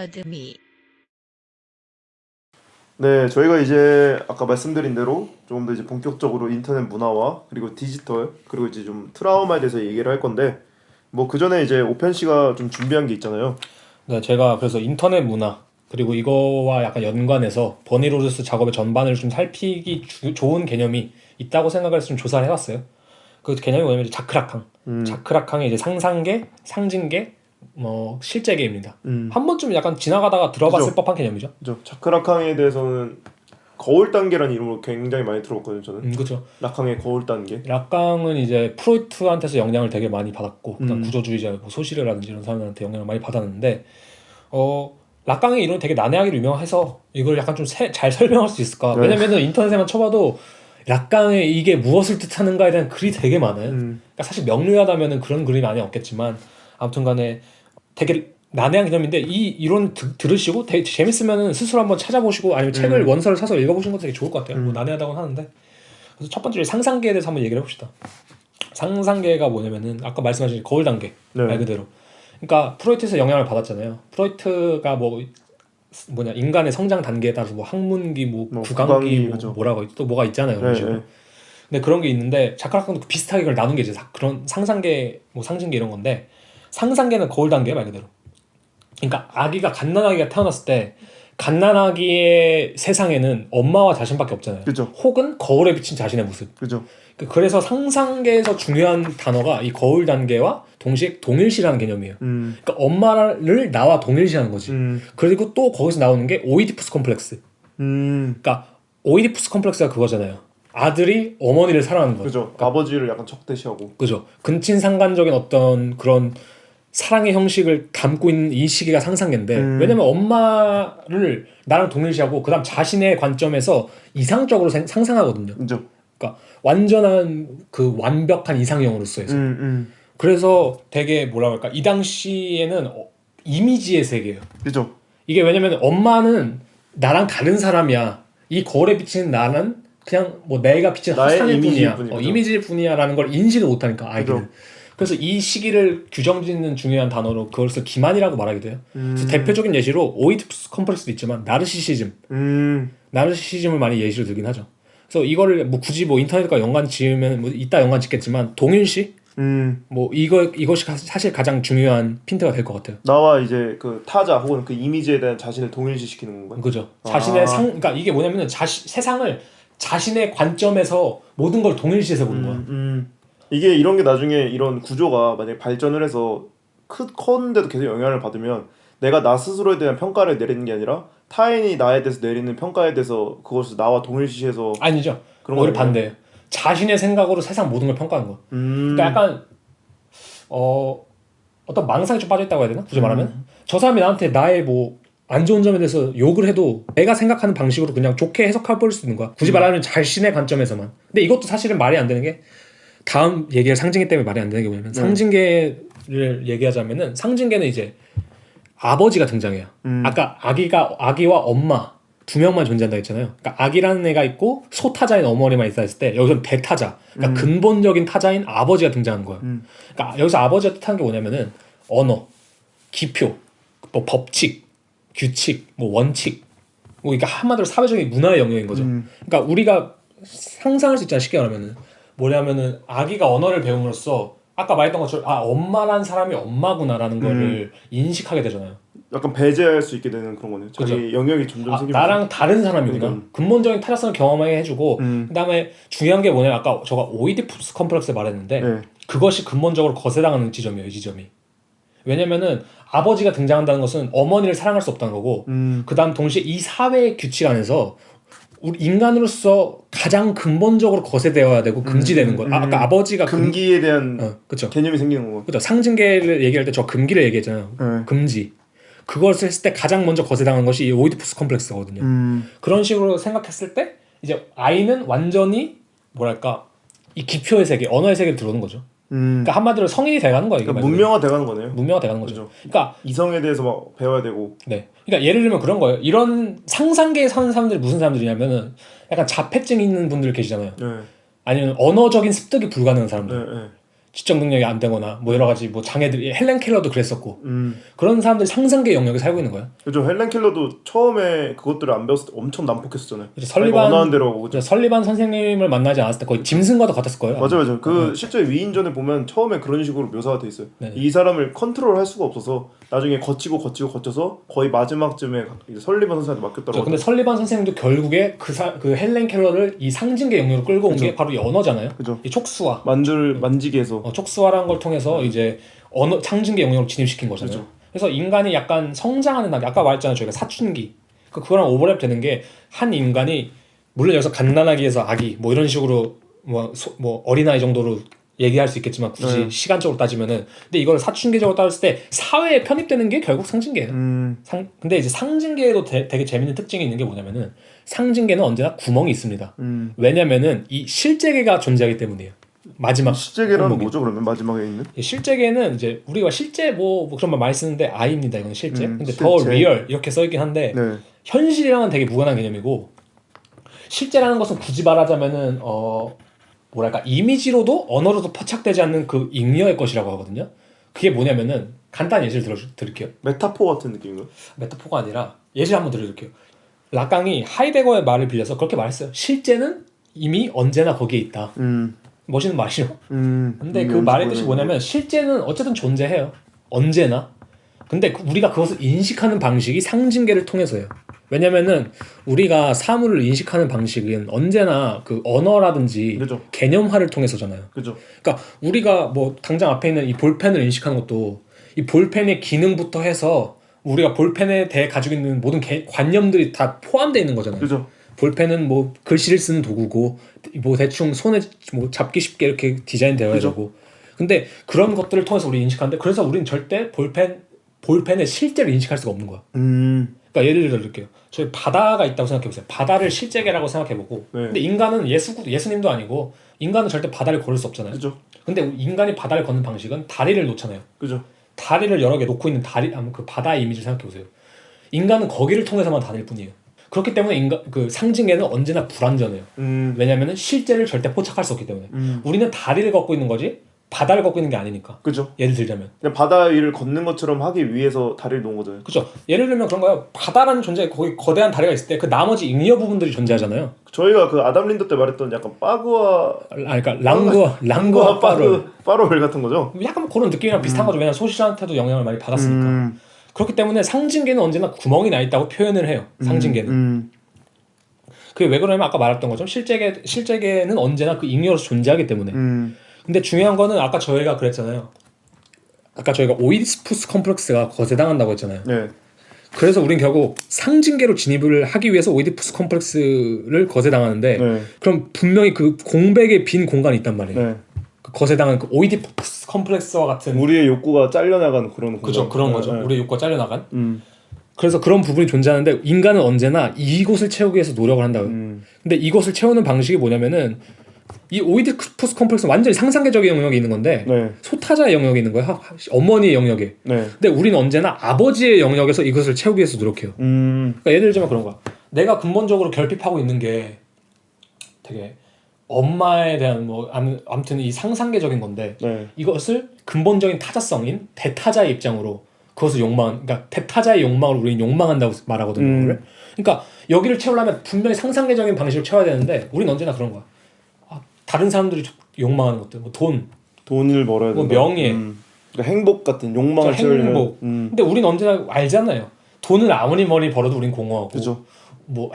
더듬이. 네, 저희가 이제 아까 말씀드린 대로 조금 더 이제 본격적으로 인터넷 문화와 그리고 디지털 그리고 이제 좀 트라우마에 대해서 얘기를 할 건데 뭐 그 전에 이제 오펜 씨가 좀 준비한 게 있잖아요. 네, 제가 그래서 인터넷 문화 그리고 이거와 약간 연관해서 버니로저스 작업의 전반을 좀 살피기 좋은 개념이 있다고 생각을 해서 좀 조사를 해봤어요. 그 개념이 뭐냐면 자크라캉. 자크라캉의 이제 상상계, 상징계, 뭐 실제계입니다. 한 번쯤 약간 지나가다가 들어봤을 그죠. 법한 개념이죠. 그죠. 자크라캉에 대해서는 거울 단계라는 이름으로 굉장히 많이 들어봤거든요, 저는. 그렇죠. 라캉의 거울 단계. 락강은 이제 프로이트한테서 영향을 되게 많이 받았고, 그다음 구조주의자, 뭐 소시르라든지 이런 사람들한테 영향을 많이 받았는데, 락강의 이론이 되게 난해하기로 유명해서 이걸 약간 좀 잘 설명할 수 있을까? 네. 왜냐면은 인터넷에만 쳐봐도 락강의 이게 무엇을 뜻하는가에 대한 글이 되게 많아요. 그러니까 사실 명료하다면은 그런 글이 많이 없겠지만, 아무튼간에 되게 난해한 개념인데 이 이론 들으시고 되게 재밌으면은 스스로 한번 찾아보시고 아니면 책을 원서를 사서 읽어보시는 것도 되게 좋을 것 같아요. 뭐 난해하다고는 하는데. 그래서 첫 번째로 상상계에 대해서 한번 얘기를 해봅시다. 상상계가 뭐냐면은 아까 말씀하신 거울 단계 네. 말 그대로. 그러니까 프로이트에서 영향을 받았잖아요. 프로이트가 뭐냐 인간의 성장 단계에 따라서 뭐 학문기, 뭐 구강기, 뭐 그죠. 뭐라고 또 뭐가 있잖아요. 그런 네, 식으로. 네. 근데 그런 게 있는데 자카라칸도 비슷하게 그걸 나눈 게 이제 그런 상상계, 뭐 상징계 이런 건데 상상계는 거울 단계 말 그대로. 그러니까 아기가 갓난아기가 태어났을 때 갓난아기의 세상에는 엄마와 자신밖에 없잖아요. 그죠. 혹은 거울에 비친 자신의 모습. 그죠. 그래서 상상계에서 중요한 단어가 이 거울 단계와 동시에 동일시라는 개념이에요. 그러니까 엄마를 나와 동일시하는 거지. 그리고 또 거기서 나오는 게 오이디푸스 컴플렉스. 그러니까 오이디푸스 컴플렉스가 그거잖아요. 아들이 어머니를 사랑하는 거죠. 그죠. 그러니까, 아버지를 약간 적대시하고. 그죠. 근친상간적인 어떤 그런 사랑의 형식을 담고 있는 이 시기가 상상계인데 왜냐면 엄마를 나랑 동일시하고 그다음 자신의 관점에서 이상적으로 상상하거든요. 그죠. 그러니까 완전한 그 완벽한 이상형으로서의 그래서 되게 뭐라 그럴까 이 당시에는 이미지의 세계예요. 그죠. 이게 왜냐면 엄마는 나랑 다른 사람이야. 이 거울에 비치는 나는 그냥 뭐 내가 비친 나의 화상일 이미지일 뿐이야. 뿐이죠. 이미지일 뿐이야라는 걸 인지를 못하니까 아이들은. 그죠. 그래서 이 시기를 규정짓는 중요한 단어로 그것을 기만이라고 말하기도 해요. 그래서 대표적인 예시로 오이디푸스 컴플렉스도 있지만 나르시시즘을 많이 예시로 들긴 하죠. 그래서 이거를 뭐 굳이 뭐 인터넷과 연관 지으면 뭐 이따 연관 짓겠지만 동일시 뭐 이것이 사실 가장 중요한 핀트가 될 것 같아요. 나와 이제 그 타자 혹은 그 이미지에 대한 자신을 동일시시키는 건가요? 그죠. 자신의 그러니까 이게 뭐냐면은 세상을 자신의 관점에서 모든 걸 동일시해서 보는 거야. 이게 이런 게 나중에 이런 구조가 만약에 발전을 해서 컸는데도 계속 영향을 받으면 내가 나 스스로에 대한 평가를 내리는 게 아니라 타인이 나에 대해서 내리는 평가에 대해서 그것을 나와 동일시해서 아니죠. 그런 오히려 거예요? 반대예요. 자신의 생각으로 세상 모든 걸 평가하는 거. 그러니까 약간 어떤 망상에 좀 빠져있다고 해야 되나? 굳이 말하면 저 사람이 나한테 나의 뭐 안 좋은 점에 대해서 욕을 해도 내가 생각하는 방식으로 그냥 좋게 해석해 볼 수 있는 거야. 굳이 말하면 자신의 관점에서만. 근데 이것도 사실은 말이 안 되는 게 다음 얘기할 상징계 때문에 말이 안 되는 게 뭐냐면 상징계를 얘기하자면은 상징계는 이제 아버지가 등장해요. 아까 아기와 엄마 두 명만 존재한다 했잖아요. 그러니까 아기라는 애가 있고 소타자인 어머니만 있다 했을 때 여기서는 대타자, 그러니까 근본적인 타자인 아버지가 등장하는 거예요. 그러니까 여기서 아버지가 뜻하는 게 뭐냐면은 언어, 기표, 뭐 법칙, 규칙, 뭐 원칙, 뭐 이게 한마디로 사회적인 문화의 영역인 거죠. 그러니까 우리가 상상할 수 있잖아. 쉽게 말하면은 뭐냐면은 아기가 언어를 배움으로써 아까 말했던 것처럼 엄마란 사람이 엄마구나라는 거를 인식하게 되잖아요. 약간 배제할 수 있게 되는 그런 거네요. 자기 그죠. 영역이 점점 생기면서 나랑 다른 사람이구나. 근본적인 타자성을 경험하게 해주고 그다음에 중요한 게 뭐냐면 아까 제가 오이디푸스 컴플렉스 말했는데 네. 그것이 근본적으로 거세당하는 지점이에요. 이 지점이. 왜냐면은 아버지가 등장한다는 것은 어머니를 사랑할 수 없다는 거고 그다음 동시에 이 사회의 규칙 안에서 우리 인간으로서 가장 근본적으로 거세되어야 되고 금지되는 것. 아까 아버지가 금기에 대한 그쵸. 개념이 생기는 거고. 그죠. 상징계를 얘기할 때 저 금기를 얘기했잖아요. 금지. 그것을 했을 때 가장 먼저 거세당한 것이 이 오이디푸스 컴플렉스거든요. 그런 식으로 생각했을 때 이제 아이는 완전히 뭐랄까 이 기표의 세계, 언어의 세계로 들어오는 거죠. 그러니까 한마디로 성인이 돼가는 거예요. 그러니까 문명화 돼가는 거네요. 문명화 돼가는 거죠. 그죠. 그러니까 이성에 대해서 막 배워야 되고. 네. 그러니까 예를 들면 그런 거예요. 이런 상상계에 사는 사람들이 무슨 사람들이냐면은 약간 자폐증 있는 분들 계시잖아요. 네. 아니면 언어적인 습득이 불가능한 사람들. 네. 지적 능력이 안 되거나 뭐 여러 가지 뭐 장애들이 헬렌 켈러도 그랬었고 그런 사람들이 상상계 영역에 살고 있는 거야. 그죠. 헬렌 켈러도 처음에 그것들을 안 배웠을 때 엄청 난폭했었잖아요. 자기가 원하는 설리반 대로 하고. 그죠? 설리반 선생님을 만나지 않았을 때 거의 짐승과도 같았을 거예요. 맞아. 그 실제 위인전에 보면 처음에 그런 식으로 묘사가 돼 있어요. 네. 이 사람을 컨트롤할 수가 없어서 나중에 거쳐서 거의 마지막쯤에 이제 설리반 선생한테 맡겼더라고요. 근데 설리반 선생님도 결국에 그 헬렌 켈러를 이 상징계 영역으로 끌고 온 게 바로 이 언어잖아요. 그죠. 이 촉수화. 만지게 해서. 촉수화라는 걸 통해서 이제 언어 상징계 영역으로 진입시킨 거잖아요. 그죠. 그래서 인간이 약간 성장하는 단계. 아까 말했잖아요. 저희가 사춘기. 그거랑 오버랩 되는 게 한 인간이 물론 여기서 갓난아기에서 아기 뭐 이런 식으로 뭐 어린아이 정도로 얘기할 수 있겠지만 굳이 시간적으로 따지면은 근데 이걸 사춘기적으로 따졌을 때 사회에 편입되는 게 결국 상징계예요. 근데 이제 상징계에도 되게 재밌는 특징이 있는 게 뭐냐면은 상징계는 언제나 구멍이 있습니다. 왜냐면은 이 실제계가 존재하기 때문이에요. 마지막 실제계란 뭐죠 그러면 마지막에 있는? 실제계는 이제 우리가 실제 뭐 그런 말 많이 쓰는데 I입니다. 이건 실제. 근데 실제. 더 리얼 이렇게 써있긴 한데 네. 현실이랑은 되게 무관한 개념이고 실제라는 것은 굳이 말하자면은 뭐랄까 이미지로도 언어로도 포착되지 않는 그 잉여의 것이라고 하거든요. 그게 뭐냐면은 간단히 예시를 드릴게요. 메타포 같은 느낌인가요? 메타포가 아니라 예시 한번 들어줄게요. 라깡이 하이데거의 말을 빌려서 그렇게 말했어요. 실제는 이미 언제나 거기에 있다. 멋있는 말이죠. 근데 그 말의 뜻이 뭐냐면 실제는 어쨌든 존재해요. 언제나. 근데 우리가 그것을 인식하는 방식이 상징계를 통해서예요. 왜냐면은 우리가 사물을 인식하는 방식은 언제나 그 언어라든지 그죠. 개념화를 통해서잖아요. 그죠. 그러니까 우리가 뭐 당장 앞에 있는 이 볼펜을 인식하는 것도 이 볼펜의 기능부터 해서 우리가 볼펜에 대해 가지고 있는 모든 관념들이 다 포함되어 있는 거잖아요. 그죠. 볼펜은 뭐 글씨를 쓰는 도구고 뭐 대충 손에 뭐 잡기 쉽게 이렇게 디자인되어야 되고 근데 그런 것들을 통해서 우리 인식하는데 그래서 우리는 절대 볼펜의 실제를 인식할 수가 없는 거야. 그러니까 예를 들어드릴게요. 저희 바다가 있다고 생각해보세요. 바다를 실제계라고 생각해보고 근데 인간은 예수님도 아니고 인간은 절대 바다를 걸을 수 없잖아요. 그죠. 근데 인간이 바다를 걷는 방식은 다리를 놓잖아요. 그죠. 다리를 여러 개 놓고 있는 그 바다의 이미지를 생각해보세요. 인간은 거기를 통해서만 다닐 뿐이에요. 그렇기 때문에 그 상징계는 언제나 불완전해요. 왜냐면은 실제를 절대 포착할 수 없기 때문에. 우리는 다리를 걷고 있는 거지 바다를 걷고 있는 게 아니니까. 그죠. 예를 들자면. 그냥 바다 위를 걷는 것처럼 하기 위해서 다리를 놓은 거잖아요. 그죠. 예를 들면 그런 거예요. 바다라는 존재, 거기 거대한 다리가 있을 때 그 나머지 잉여 부분들이 존재하잖아요. 저희가 그 아담 린더 때 말했던 약간 빠그와 그러니까 랑구와 빠로웰 같은 거죠. 약간 그런 느낌이랑 비슷한 거죠. 왜냐면 소시한테도 영향을 많이 받았으니까. 그렇기 때문에 상징계는 언제나 구멍이 나 있다고 표현을 해요. 상징계는. 그게 왜 그러냐면 아까 말했던 것처럼 실제계는 언제나 그 잉여로서 존재하기 때문에. 근데 중요한 거는 아까 저희가 그랬잖아요. 아까 저희가 오이디푸스 컴플렉스가 거세당한다고 했잖아요. 네. 그래서 우린 결국 상징계로 진입을 하기 위해서 오이디푸스 컴플렉스를 거세당하는데 그럼 분명히 그 공백의 빈 공간이 있단 말이에요. 네. 그 거세당한 그 오이디푸스 컴플렉스와 같은 우리의 욕구가 잘려나간 그런 그죠. 그런 거죠. 우리의 욕구가 잘려나간. 음. 그래서 그런 부분이 존재하는데 인간은 언제나 이곳을 채우기 위해서 노력을 한다고요. 근데 이곳을 채우는 방식이 뭐냐면은 이 오이디푸스 컴플렉스는 완전히 상상계적인 영역에 있는 건데 소타자의 영역에 있는 거예요. 어머니의 영역에. 근데 우리는 언제나 아버지의 영역에서 이것을 채우기 위해서 노력해요. 그러니까 예를 들자면 그런 거야. 내가 근본적으로 결핍하고 있는 게 되게 엄마에 대한 뭐 아무튼 이 상상계적인 건데 이것을 근본적인 타자성인 대타자의 입장으로 그것을 그러니까 대타자의 욕망을 우리는 욕망한다고 말하거든요. 그러니까 여기를 채우려면 분명히 상상계적인 방식으로 채워야 되는데 우리는 언제나 그런 거야. 다른 사람들이 욕망하는 것들, 뭐 돈을 벌어야 된다. 뭐 명예, 그러니까 행복 같은 욕망을 채우려면. 행복. 근데 우리는 언제나 알잖아요. 돈을 아무리 벌어도 우린 공허하고. 그죠. 뭐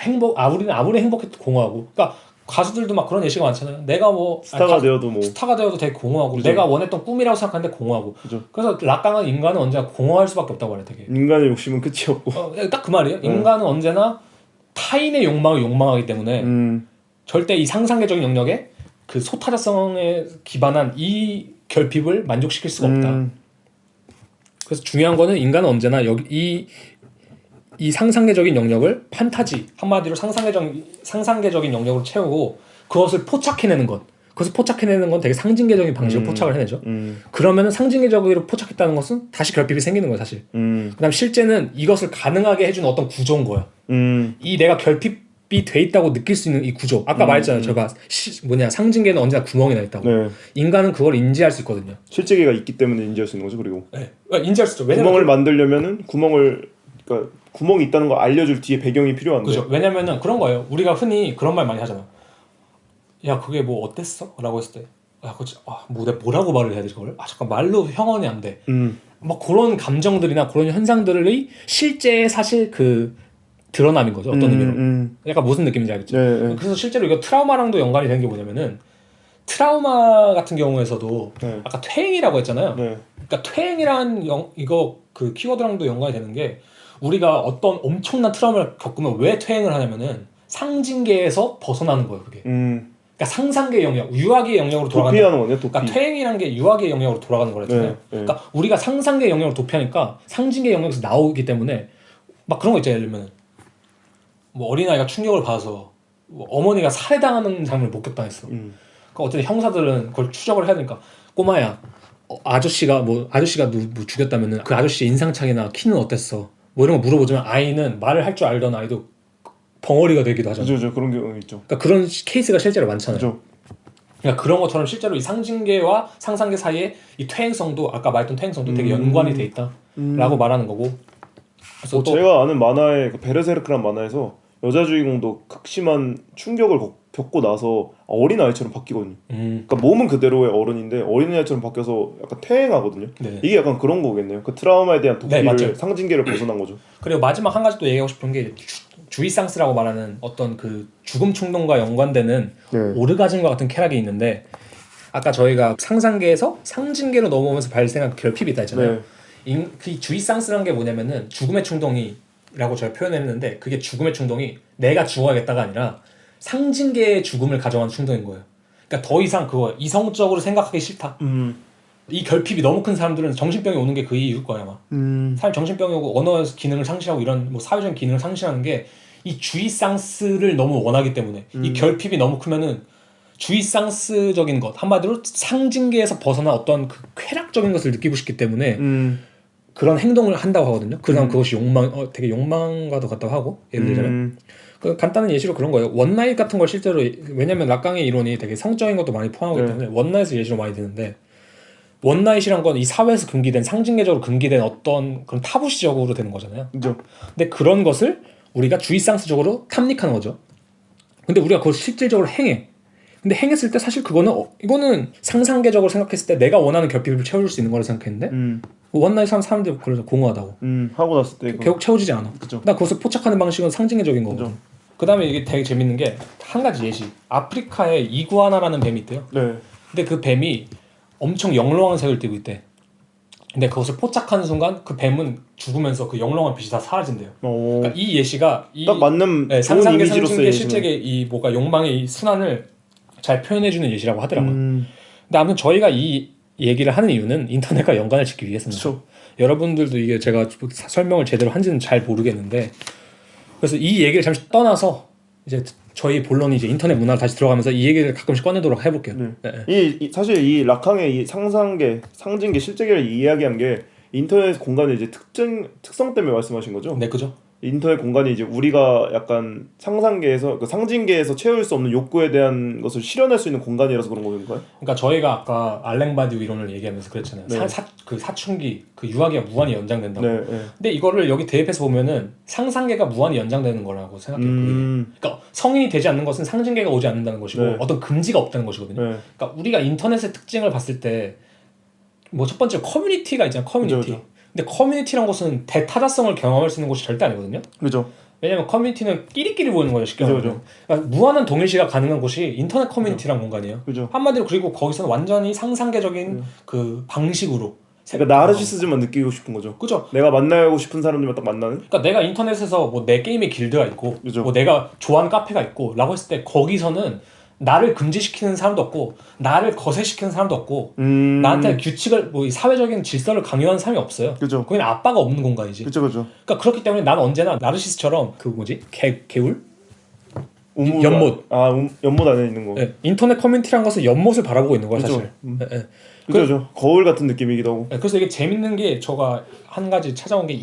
우리는 아무리 행복해도 공허하고. 그러니까 가수들도 막 그런 예시가 많잖아요. 내가 뭐 스타가 되어도 되게 공허하고. 그죠. 내가 원했던 꿈이라고 생각하는데 공허하고. 그죠. 그래서 락강은 인간은 언제나 공허할 수밖에 없다고 말해 되게. 인간의 욕심은 끝이 없고. 딱 그 말이에요. 인간은 언제나 타인의 욕망을 욕망하기 때문에 절대 이 상상계적인 영역에 그 소타자성에 기반한 이 결핍을 만족시킬 수가 없다. 그래서 중요한 거는 인간은 언제나 여기 이 상상계적인 영역을 판타지 한마디로 상상계적인 영역으로 채우고 그것을 포착해내는 것. 그것을 포착해내는 건 되게 상징계적인 방식으로 포착을 해내죠. 그러면은 상징계적으로 포착했다는 것은 다시 결핍이 생기는 거예요, 사실. 그다음 실제는 이것을 가능하게 해주는 어떤 구조인 거야. 이 내가 돼 있다고 느낄 수 있는 이 구조. 아까 말했잖아요. 제가 상징계는 언제나 구멍이 나 있다고. 네. 인간은 그걸 인지할 수 있거든요. 실제계가 있기 때문에 인지할 수 있는 거죠. 그리고 네. 인지할 수 있죠. 왜냐면 구멍을 만들려면은 그러니까 구멍이 있다는 걸 알려줄 뒤에 배경이 필요한데. 그죠. 왜냐면은 그런 거예요. 우리가 흔히 그런 말 많이 하잖아. 야 그게 뭐 어땠어? 라고 했을 때 야 그거 내가 뭐라고 말을 해야 되지 그걸? 잠깐 말로 형언이 안 돼. 막 그런 감정들이나 그런 현상들의 실제 사실 그 드러남인 거죠. 어떤 의미로. 약간 무슨 느낌인지 알겠죠? 네. 그래서 실제로 이거 트라우마랑도 연관이 되는 게 뭐냐면은 트라우마 같은 경우에서도 네. 아까 퇴행이라고 했잖아요. 네. 그러니까 퇴행이란 이거 그 키워드랑도 연관이 되는 게 우리가 어떤 엄청난 트라우마를 겪으면 왜 퇴행을 하냐면은 상징계에서 벗어나는 거예요. 그게. 그러니까 상상계 영역, 유아계 영역으로 돌아가는. 도피하는 거네요. 도피. 그러니까 퇴행이라는 게 유아계 영역으로 돌아가는 거랬잖아요. 네. 그러니까 우리가 상상계 영역으로 도피하니까 상징계 영역에서 나오기 때문에 막 그런 거 있잖아요. 예를 들면 뭐 어린아이가 충격을 받아서 뭐 어머니가 살해당하는 장면을 목격당했어. 그러니까 어쨌든 형사들은 그걸 추적을 해야 되니까 꼬마야 아저씨가 누구 죽였다면은 그 아저씨의 인상착이나 키는 어땠어? 뭐 이런 거 물어보지만 아이는 말을 할 줄 알던 아이도 벙어리가 되기도 하잖아. 그죠. 그런 경우 있죠. 그러니까 그런 케이스가 실제로 많잖아요. 그죠. 그러니까 그런 것처럼 실제로 이 상징계와 상상계 사이에 이 퇴행성도 아까 말했던 퇴행성도 되게 연관이 돼 있다라고 말하는 거고. 그래서 또 제가 아는 만화의 그 베르세르크란 만화에서 여자 주인공도 극심한 충격을 겪고 나서 어린 아이처럼 바뀌거든요. 그러니까 몸은 그대로의 어른인데 어린 아이처럼 바뀌어서 약간 퇴행하거든요. 네네. 이게 약간 그런 거겠네요. 그 트라우마에 대한 도피를 맞죠. 상징계를 벗어난 거죠. 그리고 마지막 한 가지 또 얘기하고 싶은 게 주이상스라고 말하는 어떤 그 죽음 충동과 연관되는 오르가즘과 같은 쾌락이 있는데 아까 저희가 상상계에서 상징계로 넘어오면서 발생한 결핍이 있다 했잖아요. 그 주이상스라는 게 뭐냐면은 죽음의 충동이라고 저희 표현했는데 그게 죽음의 충동이 내가 죽어야겠다가 아니라 상징계의 죽음을 가져가는 충동인 거예요. 그러니까 더 이상 그거 이성적으로 생각하기 싫다. 이 결핍이 너무 큰 사람들은 정신병이 오는 게 그 이유일 거야 아마. 사람 정신병이 오고 언어 기능을 상실하고 이런 뭐 사회적인 기능을 상실하는 게 이 주이상스를 너무 원하기 때문에 이 결핍이 너무 크면은 주이상스적인 것 한마디로 상징계에서 벗어나 어떤 그 쾌락적인 것을 느끼고 싶기 때문에 그런 행동을 한다고 하거든요. 그다음 그것이 되게 욕망과도 같다고 하고 예를 들자면 그 간단한 예시로 그런 거예요. 원나잇 같은 걸 실제로 왜냐면 락강의 이론이 되게 성적인 것도 많이 포함하기 때문에 원나잇을 예시로 많이 드는데 원나잇이란 건 이 사회에서 금기된 상징계적으로 금기된 어떤 그런 타부시적으로 되는 거잖아요. 그죠. 근데 그런 것을 우리가 주이상스적으로 탐닉하는 거죠. 근데 우리가 그걸 실질적으로 행해. 근데 행했을 때 사실 이거는 상상계적으로 생각했을 때 내가 원하는 결핍을 채워줄 수 있는 거라 생각했는데 원나잇 하는 사람들 그래서 공허하다고. 하고 났을 때 결국 채워지지 않아. 그죠. 나 그것을 포착하는 방식은 상징계적인 거고. 그다음에 이게 되게 재밌는 게 한 가지 예시. 아프리카에 이구아나라는 뱀이 있대요. 근데 그 뱀이 엄청 영롱한 색을 띠고 있대. 근데 그것을 포착하는 순간 그 뱀은 죽으면서 그 영롱한 빛이 다 사라진대요. 그러니까 이 예시가 딱 맞는 좋은 상상계, 이미지로서 상징계, 실제계 이 뭐가 욕망의 이 순환을 잘 표현해주는 예시라고 하더라고요. 근데 아무튼 저희가 이 얘기를 하는 이유는 인터넷과 연관을 짓기 위해서입니다. 그쵸. 여러분들도 이게 제가 설명을 제대로 한지는 잘 모르겠는데 그래서 이 얘기를 잠시 떠나서 이제 저희 본론이 이제 인터넷 문화로 다시 들어가면서 이 얘기를 가끔씩 꺼내도록 해볼게요. 사실 이 락항의 이 상상계, 상징계, 실제계를 이야기한 게 인터넷 공간의 이제 특성 때문에 말씀하신 거죠? 네, 그죠. 인터넷 공간이 이제 우리가 약간 상상계에서 그 상징계에서 채울 수 없는 욕구에 대한 것을 실현할 수 있는 공간이라서 그런 건가요? 그러니까 저희가 아까 알랭바디우 이론을 얘기하면서 그랬잖아요. 그 사춘기, 그 유아기가 무한히 연장된다고. 근데 이거를 여기 대입해서 보면은 상상계가 무한히 연장되는 거라고 생각해요. 그러니까 성인이 되지 않는 것은 상징계가 오지 않는다는 것이고 어떤 금지가 없다는 것이거든요. 그러니까 우리가 인터넷의 특징을 봤을 때 뭐 첫 번째 커뮤니티가 있잖아요. 커뮤니티. 그죠. 근데 커뮤니티란 것은 대타자성을 경험할 수 있는 곳이 절대 아니거든요. 그죠. 왜냐면 커뮤니티는 끼리끼리 모이는 거예요. 쉽게 말하면. 그러니까 무한한 동일시가 가능한 곳이 인터넷 커뮤니티란 공간이에요. 그죠. 한마디로 그리고 거기서는 완전히 상상계적인 그 방식으로 그러니까 나르시시즘만 느끼고 싶은 거죠. 그죠. 내가 만나고 싶은 사람들만 딱 만나는. 그러니까 내가 인터넷에서 뭐 내 게임의 길드가 있고 그죠. 뭐 내가 좋아하는 카페가 있고 라고 했을 때 거기서는 나를 금지시키는 사람도 없고 나를 거세시키는 사람도 없고 나한테 규칙을 뭐 사회적인 질서를 강요하는 사람이 없어요. 그죠. 거기는 압박가 없는 공간이지. 그죠. 그러니까 그렇기 때문에 난 언제나 나르시스처럼 그 뭐지 개울 연못. 연못 안에 있는 거. 네, 인터넷 커뮤니티란 것은 연못을 바라보고 있는 거야. 그죠. 사실. 그죠. 거울 같은 느낌이기도 하고. 그래서 이게 재밌는 게 제가 한 가지 찾아온 게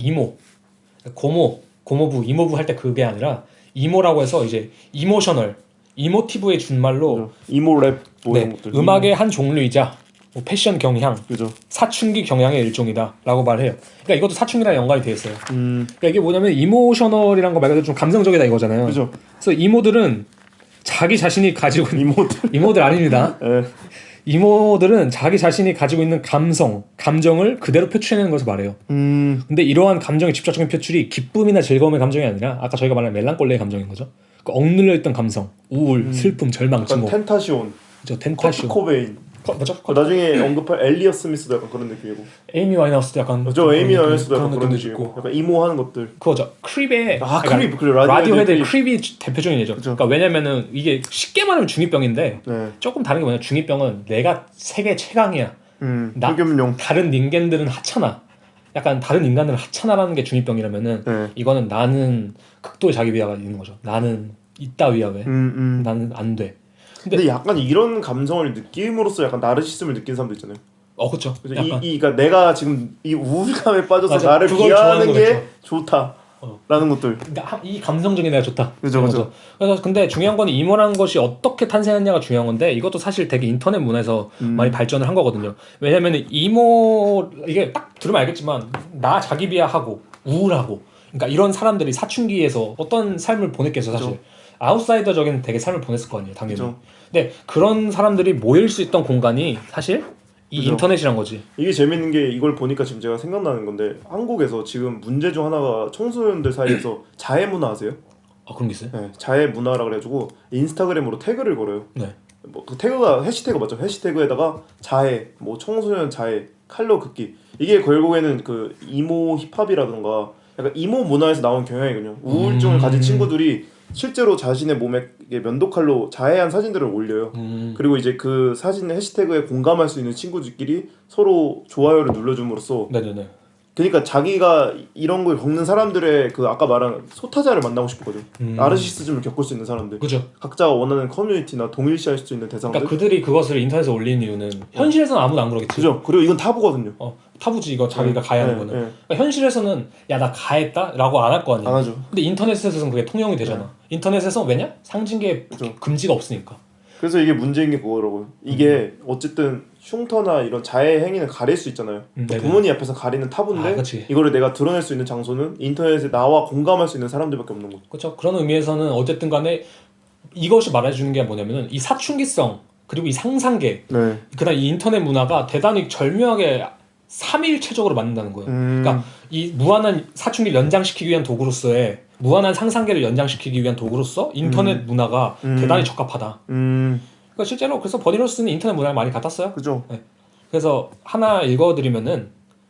고모부 이모부 할 때 그게 아니라 이모라고 해서 이제 이모셔널, 이모티브의 준말로 이모 랩뭐 네, 이런 것들. 음악의 한 종류이자 뭐 패션 경향, 그죠. 사춘기 경향의 일종이다라고 말해요. 그러니까 이것도 사춘기랑 연관이 돼 있어요. 음. 그러니까 이게 뭐냐면 이모셔널이란 거 말 그대로 좀 감성적이다 이거잖아요. 그죠. 그래서 이모들은 자기 자신이 가지고 있는 이모들. 이모들 아닙니다. 예. 이모들은 자기 자신이 가지고 있는 감정을 그대로 표출해내는 것을 말해요. 근데 이러한 감정의 직접적인 표출이 기쁨이나 즐거움의 감정이 아니라 아까 저희가 말한 멜랑콜리의 감정인 거죠. 그 억눌려 있던 감성, 우울, 슬픔, 절망, 약간 증오. 텐타시온, 그죠, 커트 텐타시오. 코베인. 맞죠? 나중에 언급할 엘리어 스미스도 약간 그런 느낌이고. 에이미 와인하우스도 약간 그죠. 에이미 와인하우스도 약간 그런 느낌도 느낌이고. 있고. 약간 이모하는 것들. 그거죠. 크립의 크립. 그래, 라디오헤드의 크립. 크립이 대표적인 예죠. 그죠. 그러니까 왜냐면은 이게 쉽게 말하면 중이병인데 네. 조금 다른 게 뭐냐, 중이병은 내가 세계 최강이야. 나- 흑염룡. 다른 인간들은 하찮아. 약간 다른 인간들은 하찮아라는 게 중이병이라면은 네. 이거는 나는 극도의 자기 비하가 있는 거죠. 나는 이따위야 왜? 나는 안 돼. 근데 약간 이런 감성을 느낌으로써 약간 나르시즘을 느낀 사람도 있잖아요. 그렇죠. 그래서 그러니까 내가 지금 이 우울감에 빠져서 맞아. 나를 그걸 비하하는 좋아하는 게 거겠죠. 좋다라는 것들. 그러니까 이 감성적인 애가 좋다. 그죠, 이런 그죠. 거죠. 그래서 근데 중요한 건 이모라는 것이 어떻게 탄생했냐가 중요한 건데 이것도 사실 되게 인터넷 문화에서 많이 발전을 한 거거든요. 왜냐면 이모 이게 딱 들으면 알겠지만 나 자기 비하하고 우울하고 그러니까 이런 사람들이 사춘기에서 어떤 삶을 보냈겠어 사실. 그죠. 아웃사이더적인 되게 삶을 보냈을 거 아니에요 당연히. 그죠. 근데 그런 사람들이 모일 수 있던 공간이 사실 이 그죠. 인터넷이란 거지. 이게 재밌는 게 이걸 보니까 지금 제가 생각나는 건데 한국에서 지금 문제 중 하나가 청소년들 사이에서 자해 문화 아세요? 그런 게 있어요? 네, 자해 문화라 그래가지고 인스타그램으로 태그를 걸어요. 네. 뭐 그 태그가 해시태그 맞죠? 해시태그에다가 자해, 뭐 청소년 자해, 칼로 긋기. 이게 결국에는 그 이모 힙합이라든가 약간 이모 문화에서 나온 경향이거든요. 우울증을 가진 친구들이 실제로 자신의 몸에 면도칼로 자해한 사진들을 올려요. 그리고 이제 그 사진 해시태그에 공감할 수 있는 친구들끼리 서로 좋아요를 눌러줌으로써 네네네. 그러니까 자기가 이런 걸 겪는 사람들의 그 아까 말한 소타자를 만나고 싶거든. 나르시시즘을 겪을 수 있는 사람들. 그죠. 각자가 원하는 커뮤니티나 동일시할 수 있는 대상들. 그러니까 그들이 그것을 인터넷에 올리는 이유는 현실에서는 아무도 안 그러겠지. 그죠. 그리고 이건 타부거든요. 타부지 이거 자기가 가해하는 거는. 그러니까 현실에서는 야 나 가했다라고 안 할 거 아니야. 안 하죠. 근데 인터넷에서는 그게 통용이 되잖아. 인터넷에서 왜냐? 상징계 그죠. 금지가 없으니까. 그래서 이게 문제인 게 그거라고요. 이게 어쨌든 흉터나 이런 자해 행위는 가릴 수 있잖아요. 네네. 부모님 앞에서 가리는 타부인데 그치. 이거를 내가 드러낼 수 있는 장소는 인터넷에 나와 공감할 수 있는 사람들밖에 없는 거죠. 그렇죠. 그런 의미에서는 어쨌든 간에 이것이 말해주는 게 뭐냐면은 이 사춘기성 그리고 이 상상계 네. 그다음 이 인터넷 문화가 대단히 절묘하게 삼일체적으로 맞는다는 거예요. 그러니까 이 무한한 사춘기를 연장시키기 위한 도구로서의 무한한 상상계를 연장시키기 위한 도구로서 인터넷 문화가 대단히 적합하다. 그러니까 실제로 그래서 버니로스는 인터넷 문화를 많이 갖다 써요. 그죠. 네. 그래서 하나 읽어드리면은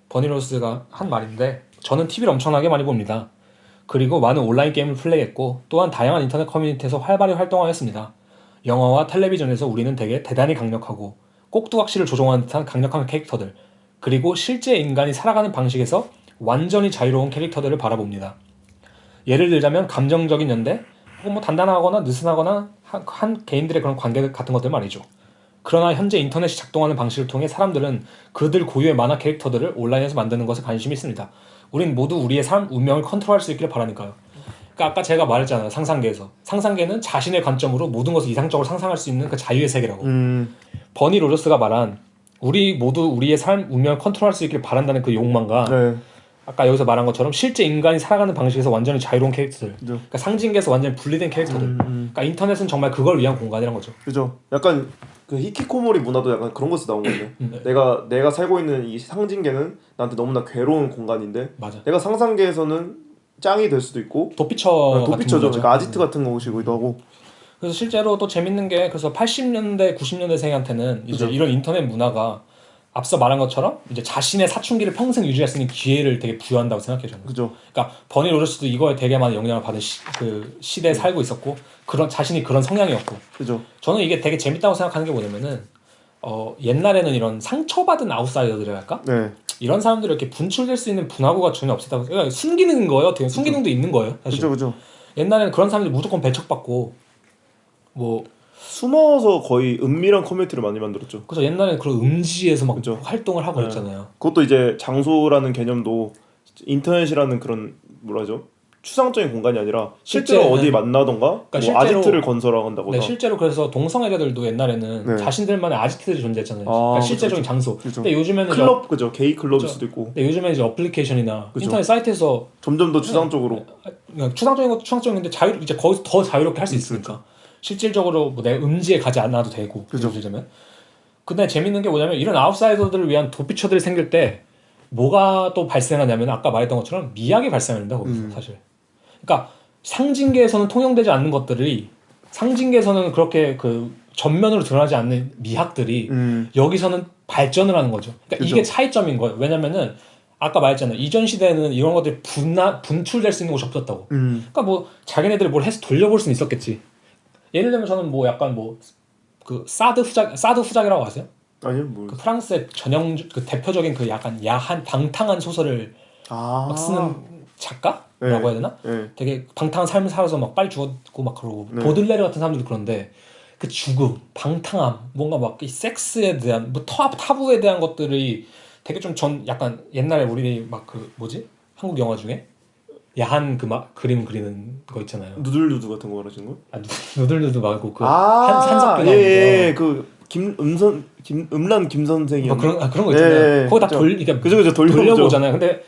버니로스가 한 말인데 저는 TV를 엄청나게 많이 봅니다. 그리고 많은 온라인 게임을 플레이했고 또한 다양한 인터넷 커뮤니티에서 활발히 활동하였습니다. 영화와 텔레비전에서 우리는 되게 대단히 강력하고 꼭두각시를 조종하는 듯한 강력한 캐릭터들 그리고 실제 인간이 살아가는 방식에서 완전히 자유로운 캐릭터들을 바라봅니다. 예를 들자면 감정적인 연대 혹은 뭐 단단하거나 느슨하거나 한 개인들의 그런 관계 같은 것들 말이죠. 그러나 현재 인터넷이 작동하는 방식을 통해 사람들은 그들 고유의 만화 캐릭터들을 온라인에서 만드는 것에 관심이 있습니다. 우린 모두 우리의 삶, 운명을 컨트롤할 수 있기를 바라니까요. 그러니까 아까 제가 말했잖아요. 상상계에서. 상상계는 자신의 관점으로 모든 것을 이상적으로 상상할 수 있는 그 자유의 세계라고. 버니 로저스가 말한 우리 모두 우리의 삶, 운명을 컨트롤할 수 있기를 바란다는 그 욕망과 네. 아까 여기서 말한 것처럼 실제 인간이 살아가는 방식에서 완전히 자유로운 캐릭터들 그러니까 상징계에서 완전히 분리된 캐릭터들 그러니까 인터넷은 정말 그걸 위한 공간이란 거죠. 그죠. 약간 그 히키코모리 문화도 약간 그런 것에서 나온 건데 내가 살고 있는 이 상징계는 나한테 너무나 괴로운 공간인데 맞아. 내가 상상계에서는 짱이 될 수도 있고 같은 도피처죠. 거죠. 그러니까 아지트 같은 것이기도 하고. 그래서 실제로 또 재밌는 게 그래서 80년대 90년대생한테는 이제 그죠. 이런 인터넷 문화가 앞서 말한 것처럼 이제 자신의 사춘기를 평생 유지할 수 있는 기회를 되게 부여한다고 생각해요 저는. 그죠. 그러니까 버니 로저스도 이거에 되게 많은 영향을 받은 그 시대에 살고 있었고 그런 자신이 그런 성향이었고. 그죠. 저는 이게 되게 재밌다고 생각하는 게 뭐냐면은 옛날에는 이런 상처받은 아웃사이더들이랄까 네. 이런 사람들이 이렇게 분출될 수 있는 분화구가 전혀 없었다고 그러니까 숨기는 거예요. 어떻게 숨기능도 있는 거예요. 사실. 그죠. 옛날에는 그런 사람들이 무조건 배척받고 뭐 숨어서 거의 은밀한 커뮤니티를 많이 만들었죠. 그래서 옛날에는 그런 음지에서 막 그죠. 활동을 하고 네. 그랬잖아요. 그것도 이제 장소라는 개념도 인터넷이라는 그런 뭐라죠? 추상적인 공간이 아니라 실제로 실제, 어디 네. 만나던가 뭐 실제로- 아지트를 건설한다거나. 네, 실제로 그래서 동성애자들도 옛날에는 네. 자신들만의 아지트들이 존재했잖아요. 아, 그러니까 그쵸, 실제적인 그쵸. 장소. 그죠. 근데 요즘에는 클럽 그죠. 게이 클럽일 그죠. 수도 있고. 근데 요즘에 이제 어플리케이션이나 그죠. 인터넷 사이트에서 점점 더 추상적으로. 그냥 추상적인 것도 추상적인데 이제 거기서 더 자유롭게 할 수 있으니까 실질적으로 뭐 내가 음지에 가지 않아도 되고 그죠. 예를 들자면. 근데 재밌는 게 뭐냐면 이런 아웃사이더들을 위한 도피처들이 생길 때 뭐가 또 발생하냐면 아까 말했던 것처럼 미학이 발생한다 거기서 사실. 그러니까 상징계에서는 통용되지 않는 것들이 상징계에서는 그렇게 그 전면으로 드러나지 않는 미학들이 여기서는 발전을 하는 거죠. 그러니까 그죠. 이게 차이점인 거예요. 왜냐면은 아까 말했잖아요. 이전 시대에는 이런 것들이 분출될 수 있는 곳이 없었다고. 그러니까 뭐 자기네들이 뭘 해서 돌려볼 수는 있었겠지. 예를 들면 저는 뭐 약간 뭐 그 사드 후작이라고 아세요? 아니요 뭐. 그 프랑스의 전형 그 대표적인 그 약간 야한 방탕한 소설을 막 쓰는 작가라고 네. 해야 되나? 네. 되게 방탕한 삶을 살아서 막 빨리 죽었고 막 그러고 네. 보들레르 같은 사람들도 그런데 그 죽음, 방탕함, 뭔가 막 이 섹스에 대한 뭐 타부에 대한 것들이 되게 좀 약간 옛날에 우리 막 그 뭐지? 한국 영화 중에 야한 그 막 그림 그리는 거 있잖아요. 누들누드 같은 거 말하시는 거예요? 아 누들누드 말고 그 아, 한석규 예, 나오는 거. 그 음란 김 선생이 뭐 그런 거 있잖아요. 거기 다 그러니까 그죠 돌려보잖아요. 근데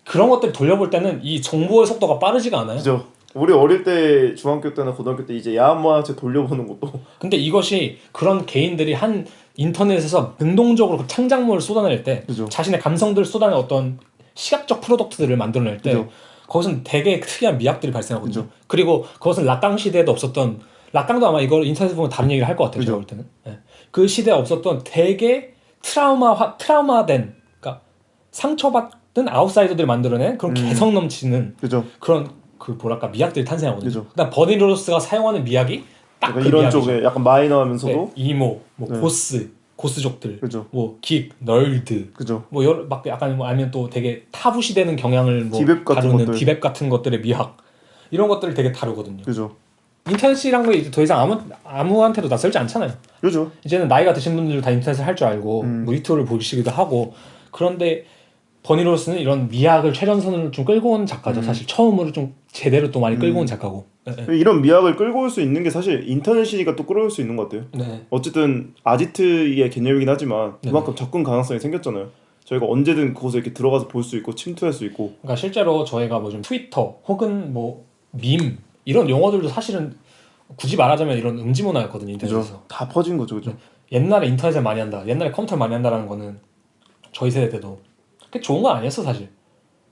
그런 것들 돌려볼 때는 이 정보의 속도가 빠르지가 않아요. 그죠. 우리 어릴 때 중학교 때나 고등학교 때 이제 야한 만화책 돌려보는 것도 근데 이것이 그런 개인들이 한 인터넷에서 능동적으로 그 창작물을 쏟아낼 때 그죠. 자신의 감성들을 쏟아낸 어떤 시각적 프로덕트들을 만들어낼 때 그죠. 거기서는 되게 특이한 미학들이 발생하거든요. 그죠. 그리고 그것은 락강 시대에도 없었던 락강도 아마 이걸 인터넷에 보면 다른 얘기를 할 것 같아요. 제가 그죠. 볼 때는. 예. 그 시대에 없었던 되게 트라우마된 그러니까 상처받은 아웃사이더들이 만들어낸 그런 개성 넘치는 그죠. 그런 그 뭐랄까 미학들이 탄생하거든요. 그죠. 그다음 버니로스가 사용하는 미학이 딱 약간 그 이런 미학이죠. 쪽에 약간 마이너하면서도 네, 이모, 뭐 네. 고스족들, 그죠. 뭐 긱, 널드, 그죠. 뭐 여러 막 약간 뭐 아니면 또 되게 타부시되는 경향을 뭐 디뎁 같은 다루는 것들. 디뎁 같은 것들의 미학 이런 것들을 되게 다루거든요. 그죠. 인터넷이란 게 이제 더 이상 아무한테도 낯설지 않잖아요. 그죠. 이제는 나이가 드신 분들도 다 인터넷을 할 줄 알고 뭐 유튜브를 보시기도 하고 그런데 버니로스는 이런 미학을 최전선으로 좀 끌고 온 작가죠. 사실 처음으로 좀 제대로 또 많이 끌고 온 작가고. 네. 이런 미학을 끌고 올 수 있는 게 사실 인터넷이니까 또 끌어올 수 있는 것 같아요. 네. 어쨌든 아지트의 개념이긴 하지만 그만큼 접근 가능성이 생겼잖아요. 저희가 언제든 그곳에 이렇게 들어가서 볼 수 있고 침투할 수 있고. 그러니까 실제로 저희가 뭐 좀 트위터 혹은 뭐 밈 이런 용어들도 사실은 굳이 말하자면 이런 음지 문화였거든요. 인터넷에서. 그죠. 다 퍼진 거죠, 그죠. 옛날에 인터넷을 많이 한다. 옛날에 컴퓨터를 많이 한다라는 거는 저희 세대 때도 그게 좋은 건 아니었어 사실.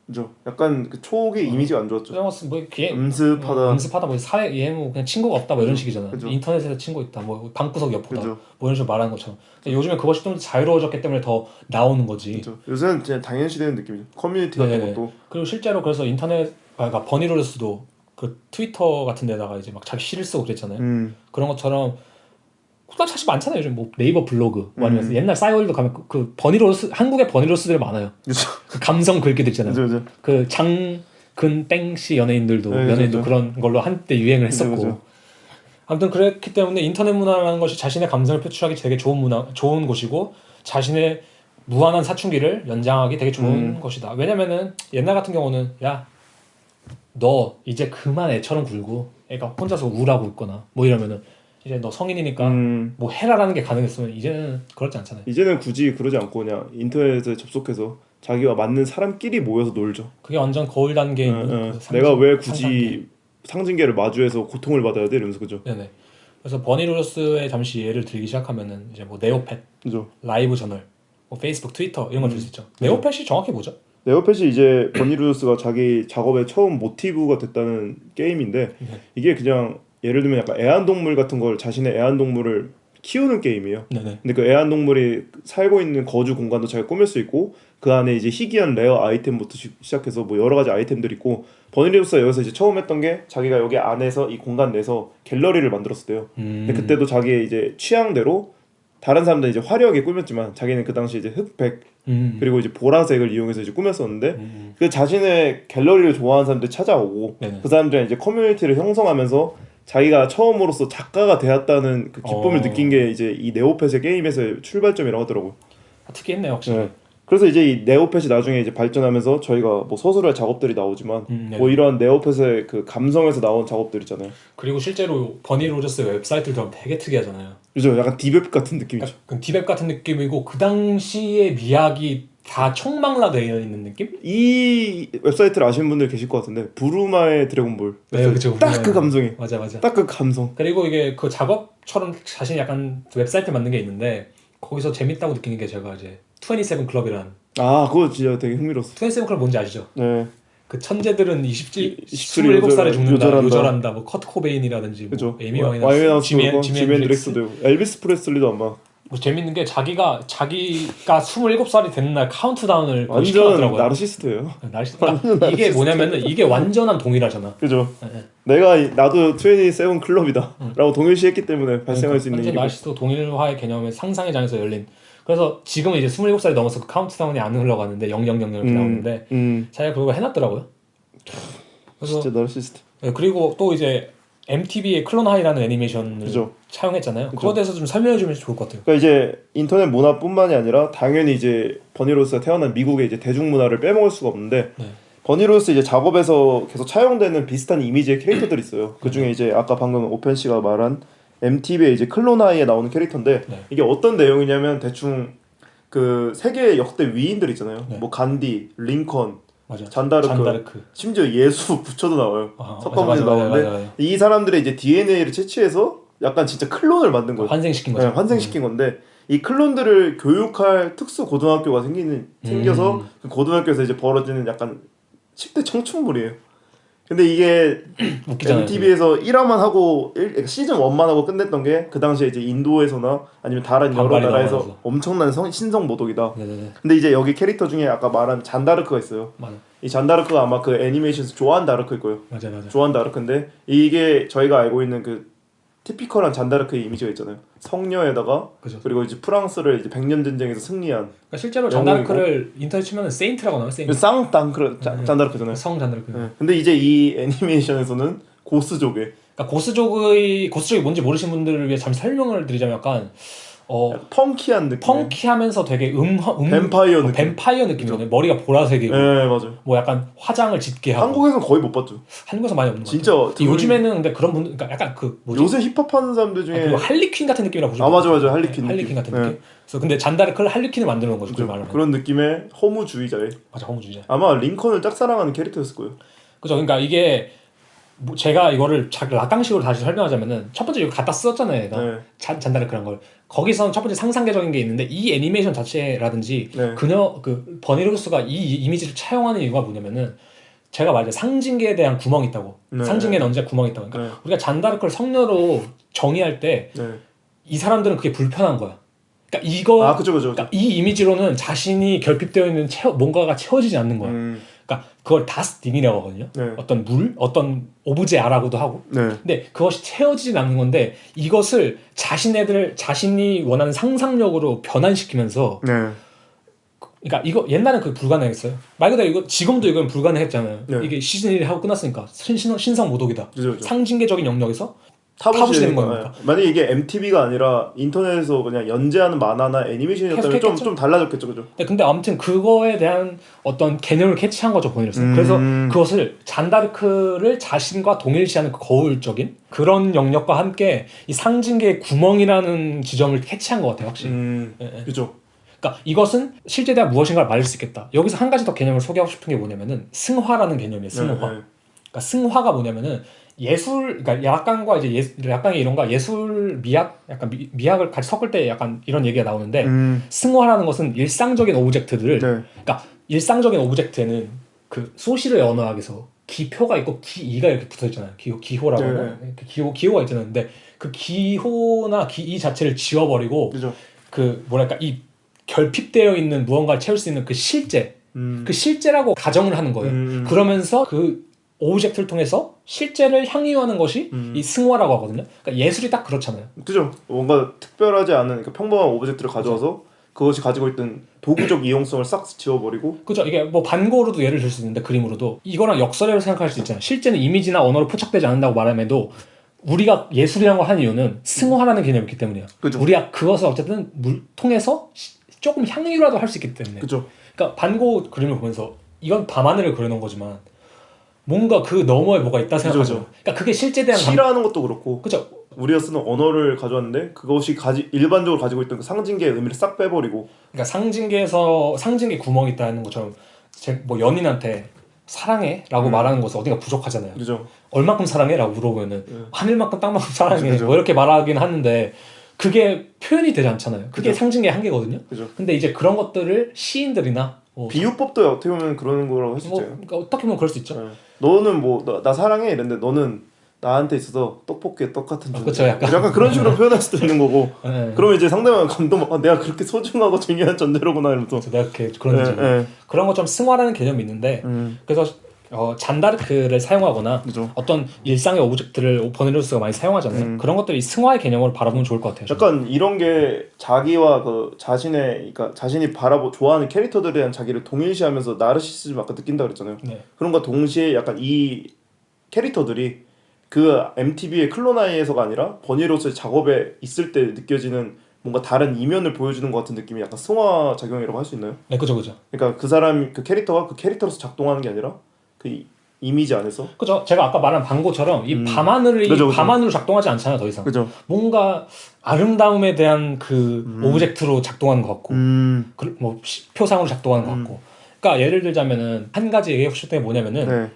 그죠. 약간 그 초기 이미지가 안 좋았죠. 뭐 음습하다. 음습하다 뭐 사회 얘뭐 그냥 친구가 없다 뭐 이런 그죠. 식이잖아. 그죠. 인터넷에서 친구 있다. 뭐 방구석 옆보다 그죠. 뭐 이런 식으로 말하는 것처럼. 근데 요즘에 그것이 좀 더 자유로워졌기 때문에 더 나오는 거지. 그죠. 요새는 그냥 당연시되는 느낌이죠. 커뮤니티 같은 네네. 것도. 그리고 실제로 그래서 그러니까 버니로스도 그 트위터 같은 데다가 이제 막 자기 시를 쓰고 그랬잖아요. 그런 것처럼 나 사실 많잖아요. 요즘 뭐 네이버 블로그 뭐 아니면 옛날 싸이월드 가면 그 버니로스 한국의 버니로스들이 많아요. 그죠. 그 감성 글귀들 있잖아요. 그죠, 그죠. 그 장근 땡씨 연예인들도 네, 연예인도 그죠. 그런 걸로 한때 유행을 했었고. 그죠. 아무튼 그랬기 때문에 인터넷 문화라는 것이 자신의 감성을 표출하기 되게 좋은 곳이고 자신의 무한한 사춘기를 연장하기 되게 좋은 것이다. 왜냐면은 옛날 같은 경우는 야 너 이제 그만 애처럼 굴고 애가 혼자서 우울하고 있거나 뭐 이러면은 이제 너 성인이니까 뭐 해라라는 게 가능했으면 이제는 그렇지 않잖아요. 이제는 굳이 그러지 않고 그냥 인터넷에 접속해서 자기와 맞는 사람끼리 모여서 놀죠. 그게 완전 거울 단계에 있는 그 상징, 내가 왜 상상계. 굳이 상징계를 마주해서 고통을 받아야 돼? 이러면서 그죠. 네네. 그래서 버니로스의 잠시 예를 들기 시작하면은 이제 뭐 네오펫, 그죠. 라이브 저널, 뭐 페이스북, 트위터 이런 걸 들 수 있죠. 네오펫이 정확히 뭐죠? 네오펫이 이제 버니루스가 자기 작업의 처음 모티브가 됐다는 게임인데 이게 그냥 예를 들면 약간 애완동물 같은 걸 자신의 애완동물을 키우는 게임이에요. 네네. 근데 그 애완동물이 살고 있는 거주 공간도 잘 꾸밀 수 있고 그 안에 이제 희귀한 레어 아이템부터 시작해서 뭐 여러 가지 아이템들이 있고 버니루스가 여기서 이제 처음 했던 게 자기가 여기 안에서 이 공간 내에서 갤러리를 만들었대요. 근데 그때도 자기의 이제 취향대로 다른 사람들은 이제 화려하게 꾸몄지만 자기는 그 당시 이제 흑백 그리고 이제 보라색을 이용해서 이제 꾸몄었는데 그 자신의 갤러리를 좋아하는 사람들이 찾아오고 네네. 그 사람들이 이제 커뮤니티를 형성하면서 자기가 처음으로서 작가가 되었다는 그 기쁨을 느낀 게 이제 이 네오펫의 게임에서의 출발점이라고 하더라고요. 특이했네요 확실히. 네. 그래서 이제 이 네오펫이 나중에 이제 발전하면서 저희가 뭐 서술할 작업들이 나오지만 네. 뭐 이런 네오펫의 그 감성에서 나온 작업들 있잖아요. 그리고 실제로 버니 로저스 웹사이트를 들어가면 되게 특이하잖아요. 그죠? 약간 디웹 같은 느낌이죠. 그 디벡 같은 느낌이고 그 당시의 미학이 다 총망라되어 있는 느낌? 이 웹사이트를 아시는 분들 계실 것 같은데 부루마의 드래곤볼. 네, 그쵸. 딱 그 감성이. 맞아. 딱 그 감성. 그리고 이게 그 작업처럼 자신이 약간 웹사이트 만든 게 있는데 거기서 재밌다고 느끼는 게 제가 이제 27 클럽이란 아 그거 진짜 되게 흥미로웠어. 27 클럽 뭔지 아시죠? 네. 그 천재들은 27살에 요절한다. 죽는다, 요절한다. 뭐 커트 코베인이라든지 그죠. 뭐 에이미 와인하우스, 지미 앤드릭스도 있고, 엘비스 프레슬리도 아마 뭐 재밌는 게 자기가 27살이 되는 날 카운트다운을 완전 시켜놨더라고요. 나르시스트예요. 그러니까 이게 뭐냐면은 이게 완전한 동일하잖아. 그죠. 네. 나도 27 클럽이다라고 동일시했기 때문에 발생할 수 있는 완전 일이고. 나르시스트 동일화의 개념의 상상의 장에서 열린. 그래서 지금은 이제 27살이 넘어서 그 카운트다운이 안 흘러가는데 0000 이렇게 나오는데 자기가 그거 해놨더라고요. 그래서 진짜 나르시스트. 그리고 또 이제 MTV의 클론 하이라는 애니메이션을 그죠. 차용했잖아요. 그죠. 그거에 대해서 좀 설명해주면 좋을 것 같아요. 그러니까 이제 인터넷 문화뿐만이 아니라 당연히 이제 버니로스가 태어난 미국의 이제 대중문화를 빼먹을 수가 없는데 네. 버니로스 이제 작업에서 계속 차용되는 비슷한 이미지의 캐릭터들이 있어요. 그 중에 이제 아까 방금 오펜 씨가 말한 MTV의 이제 클로나이에 나오는 캐릭터인데 네. 이게 어떤 내용이냐면 대충 그 세계 역대 위인들 있잖아요. 네. 뭐 간디, 링컨, 맞아. 잔다르크. 심지어 예수 부처도 나와요. 석가모니 맞아. 나오는데 이 사람들의 이제 DNA를 채취해서 약간 진짜 클론을 만든 거예요. 환생시킨 거죠. 네, 환생시킨 건데 이 클론들을 교육할 특수 고등학교가 생겨서 그 고등학교에서 이제 벌어지는 약간 10대 청춘물이에요. 근데 이게 웃기잖아요. MTV에서 1화만 하고 시즌 1만 하고 끝냈던 게 그 당시에 이제 인도에서나 아니면 다른 여러 반발이 나라에서 나와서. 엄청난 신성 모독이다. 네네네. 근데 이제 여기 캐릭터 중에 아까 말한 잔다르크가 있어요. 맞아. 이 잔다르크가 아마 그 애니메이션에서 조안 다르크일 거예요. 맞아. 조안 다르크인데 이게 저희가 알고 있는 그 티피컬한 잔다르크의 이미지가 있잖아요. 성녀에다가 그죠. 그리고 이제 프랑스를 이제 백년 전쟁에서 승리한 그러니까 실제로 잔다르크를 인터넷 치면은 세인트라고 나와요. 세인트. 쌍땅크 잔다르크잖아요. 성 잔다르크. 네. 근데 이제 이 애니메이션에서는 고스족의 그러니까 고스족이 뭔지 모르시는 분들을 위해 잠시 설명을 드리자면 약간 약간 펑키한 느낌. 펑키하면서 되게 뱀파이어 느낌. 뱀파이어 느낌이잖아요. 머리가 보라색이고 네 맞아요. 뭐 약간 화장을 짙게 하고. 한국에서는 거의 못 봤죠. 한국에서 많이 없는 것 진짜 같아요. 요즘에는 근데 그런 분들 그러니까 약간 그 뭐지? 요새 힙합하는 사람들 중에 그리고 할리퀸 같은 느낌이라고 보시면 맞아 돼요. 할리퀸 할리퀸 같은 느낌. 느낌. 그래서 근데 잔다르크를 할리퀸을 만드는 거죠. 그죠. 말하면. 그런 느낌의 허무주의자의 맞아, 허무주의자. 아마 링컨을 짝사랑하는 캐릭터였을 거예요. 그죠. 그러니까 이게 뭐 제가 이거를 락강식으로 다시 설명하자면은 첫 번째 이거 갖다 썼잖아요, 얘가. 네. 잔다르크란 걸. 거기서 첫 번째 상상계적인 게 있는데 이 애니메이션 자체라든지 네. 그 버니로스가 이 이미지를 차용하는 이유가 뭐냐면은 제가 말했죠. 상징계에 대한 구멍이 있다고. 네. 상징계는 언제 구멍이 있다고. 그러니까 네. 우리가 잔다르크를 성녀로 정의할 때 이 사람들은 그게 불편한 거야. 그러니까 이거 그죠. 그러니까 이 이미지로는 자신이 결핍되어 있는 뭔가가 채워지지 않는 거야. 그러니까 그걸 다스딩이라고 하거든요. 네. 어떤 어떤 오브제아라고도 하고. 네. 근데 그것이 채워지진 않는 건데 이것을 자신이 원하는 상상력으로 변환시키면서 네. 그러니까 이거 옛날엔 그게 불가능했어요. 말 그대로 이거 지금도 이건 불가능했잖아요. 네. 이게 시즌 1이 하고 끝났으니까 신성 모독이다. 그죠. 상징계적인 영역에서 타부시되는 겁니까? 만약에 이게 MTV가 아니라 인터넷에서 그냥 연재하는 만화나 애니메이션이었다면 좀 달라졌겠죠, 그죠? 근데 아무튼 그거에 대한 어떤 개념을 캐치한 거죠, 버니로스는. 그래서 그것을 잔다르크를 자신과 동일시하는 그 거울적인 그런 영역과 함께 이 상징계의 구멍이라는 지점을 캐치한 것 같아요, 확실히. 그죠. 그러니까 이것은 실제에 대한 무엇인가를 말할 수 있겠다. 여기서 한 가지 더 개념을 소개하고 싶은 게 뭐냐면은 승화라는 개념이에요. 승화. 그러니까 승화가 뭐냐면은 그러니까 약간과 이제 약간의 이론과 예술 미학, 약간 미학을 같이 섞을 때 약간 이런 얘기가 나오는데 승화라는 것은 일상적인 오브젝트들을 그러니까 일상적인 오브젝트에는 그 소실의 언어학에서 기표가 있고 기이가 이렇게 붙어 있잖아요. 기호라고 하나? 기호가 있잖아요. 근데 그 기호나 기이 자체를 지워버리고 그죠. 그 뭐랄까 이 결핍되어 있는 무언가를 채울 수 있는 그 실제라고 가정을 하는 거예요. 그러면서 그 오브젝트를 통해서 실제를 향유하는 것이 이 승화라고 하거든요. 그러니까 예술이 딱 그렇잖아요. 그죠. 뭔가 특별하지 않은 그러니까 평범한 오브젝트를 가져와서 그것이 가지고 있던 도구적 이용성을 싹 지워버리고. 그죠. 이게 뭐 반고로도 예를 들 수 있는데 그림으로도 이거랑 역설이라고 생각할 수 있잖아요. 실제는 이미지나 언어로 포착되지 않는다고 말함에도 우리가 예술이라는 걸 하는 이유는 승화라는 개념이 있기 때문이에요. 그죠. 우리가 그것을 어쨌든 통해서 조금 향유라도 할 수 있기 때문에. 그죠. 그러니까 반고 그림을 보면서 이건 밤하늘을 그려놓은 거지만 뭔가 그 너머에 뭐가 있다 생각하죠. 그죠. 그러니까 그게 실제 대한 시라는 것도 그렇고 그죠. 우리가 쓰는 언어를 가져왔는데 그것이 일반적으로 가지고 있던 그 상징계의 의미를 싹 빼버리고 그러니까 상징계에서 상징계 구멍이 있다는 것처럼 뭐 연인한테 사랑해라고 말하는 것은 어딘가 부족하잖아요. 그죠. 얼마큼 사랑해라고 물어보면은 하늘만큼 땅만큼 사랑해 그죠. 뭐 이렇게 말하긴 하는데 그게 표현이 되지 않잖아요. 그게 그죠. 상징의 한계거든요. 그죠. 근데 이제 그런 것들을 시인들이나 뭐 비유법도 어떻게 보면 그러는 거라고 할 수 있죠. 그러니까 어떻게 보면 그럴 수 있죠. 네. 너는 뭐 나 사랑해 이랬는데 너는 나한테 있어서 떡볶이에 떡 같은 존재. 그쵸, 약간. 그런 식으로 표현할 수도 있는 거고. 네. 그러면 이제 상대방은 감동. 내가 그렇게 소중하고 중요한 존재로구나 이러면서. 그래서 내가 그런 네. 그런 것처럼 승화라는 개념이 있는데 그래서 잔다르크를 사용하거나 그죠. 어떤 일상의 오브젝트를 버니로스가 많이 사용하잖아요. 그런 것들이 승화의 개념으로 바라보면 좋을 것 같아요. 약간 이런 게 자기와 그 자신의 그러니까 자신이 좋아하는 캐릭터들에 대한 자기를 동일시하면서 나르시시즘 아까 느낀다 그랬잖아요. 네. 그런가 동시에 약간 이 캐릭터들이 그 MTV의 클로나이에서가 아니라 버니로스의 작업에 있을 때 느껴지는 뭔가 다른 이면을 보여주는 것 같은 느낌이 약간 승화 작용이라고 할 수 있나요? 네, 그죠. 그러니까 그 사람 그 캐릭터가 그 캐릭터로서 작동하는 게 아니라 그 이미지 안에서. 그죠. 제가 아까 말한 방고처럼 이 밤하늘이 그죠. 밤하늘로 작동하지 않잖아요, 더 이상. 그죠. 뭔가 아름다움에 대한 그 오브젝트로 작동하는 것 같고, 뭐 표상으로 작동하는 것 같고. 그러니까 예를 들자면은 한 가지 얘기하고 싶은 게 뭐냐면은 네.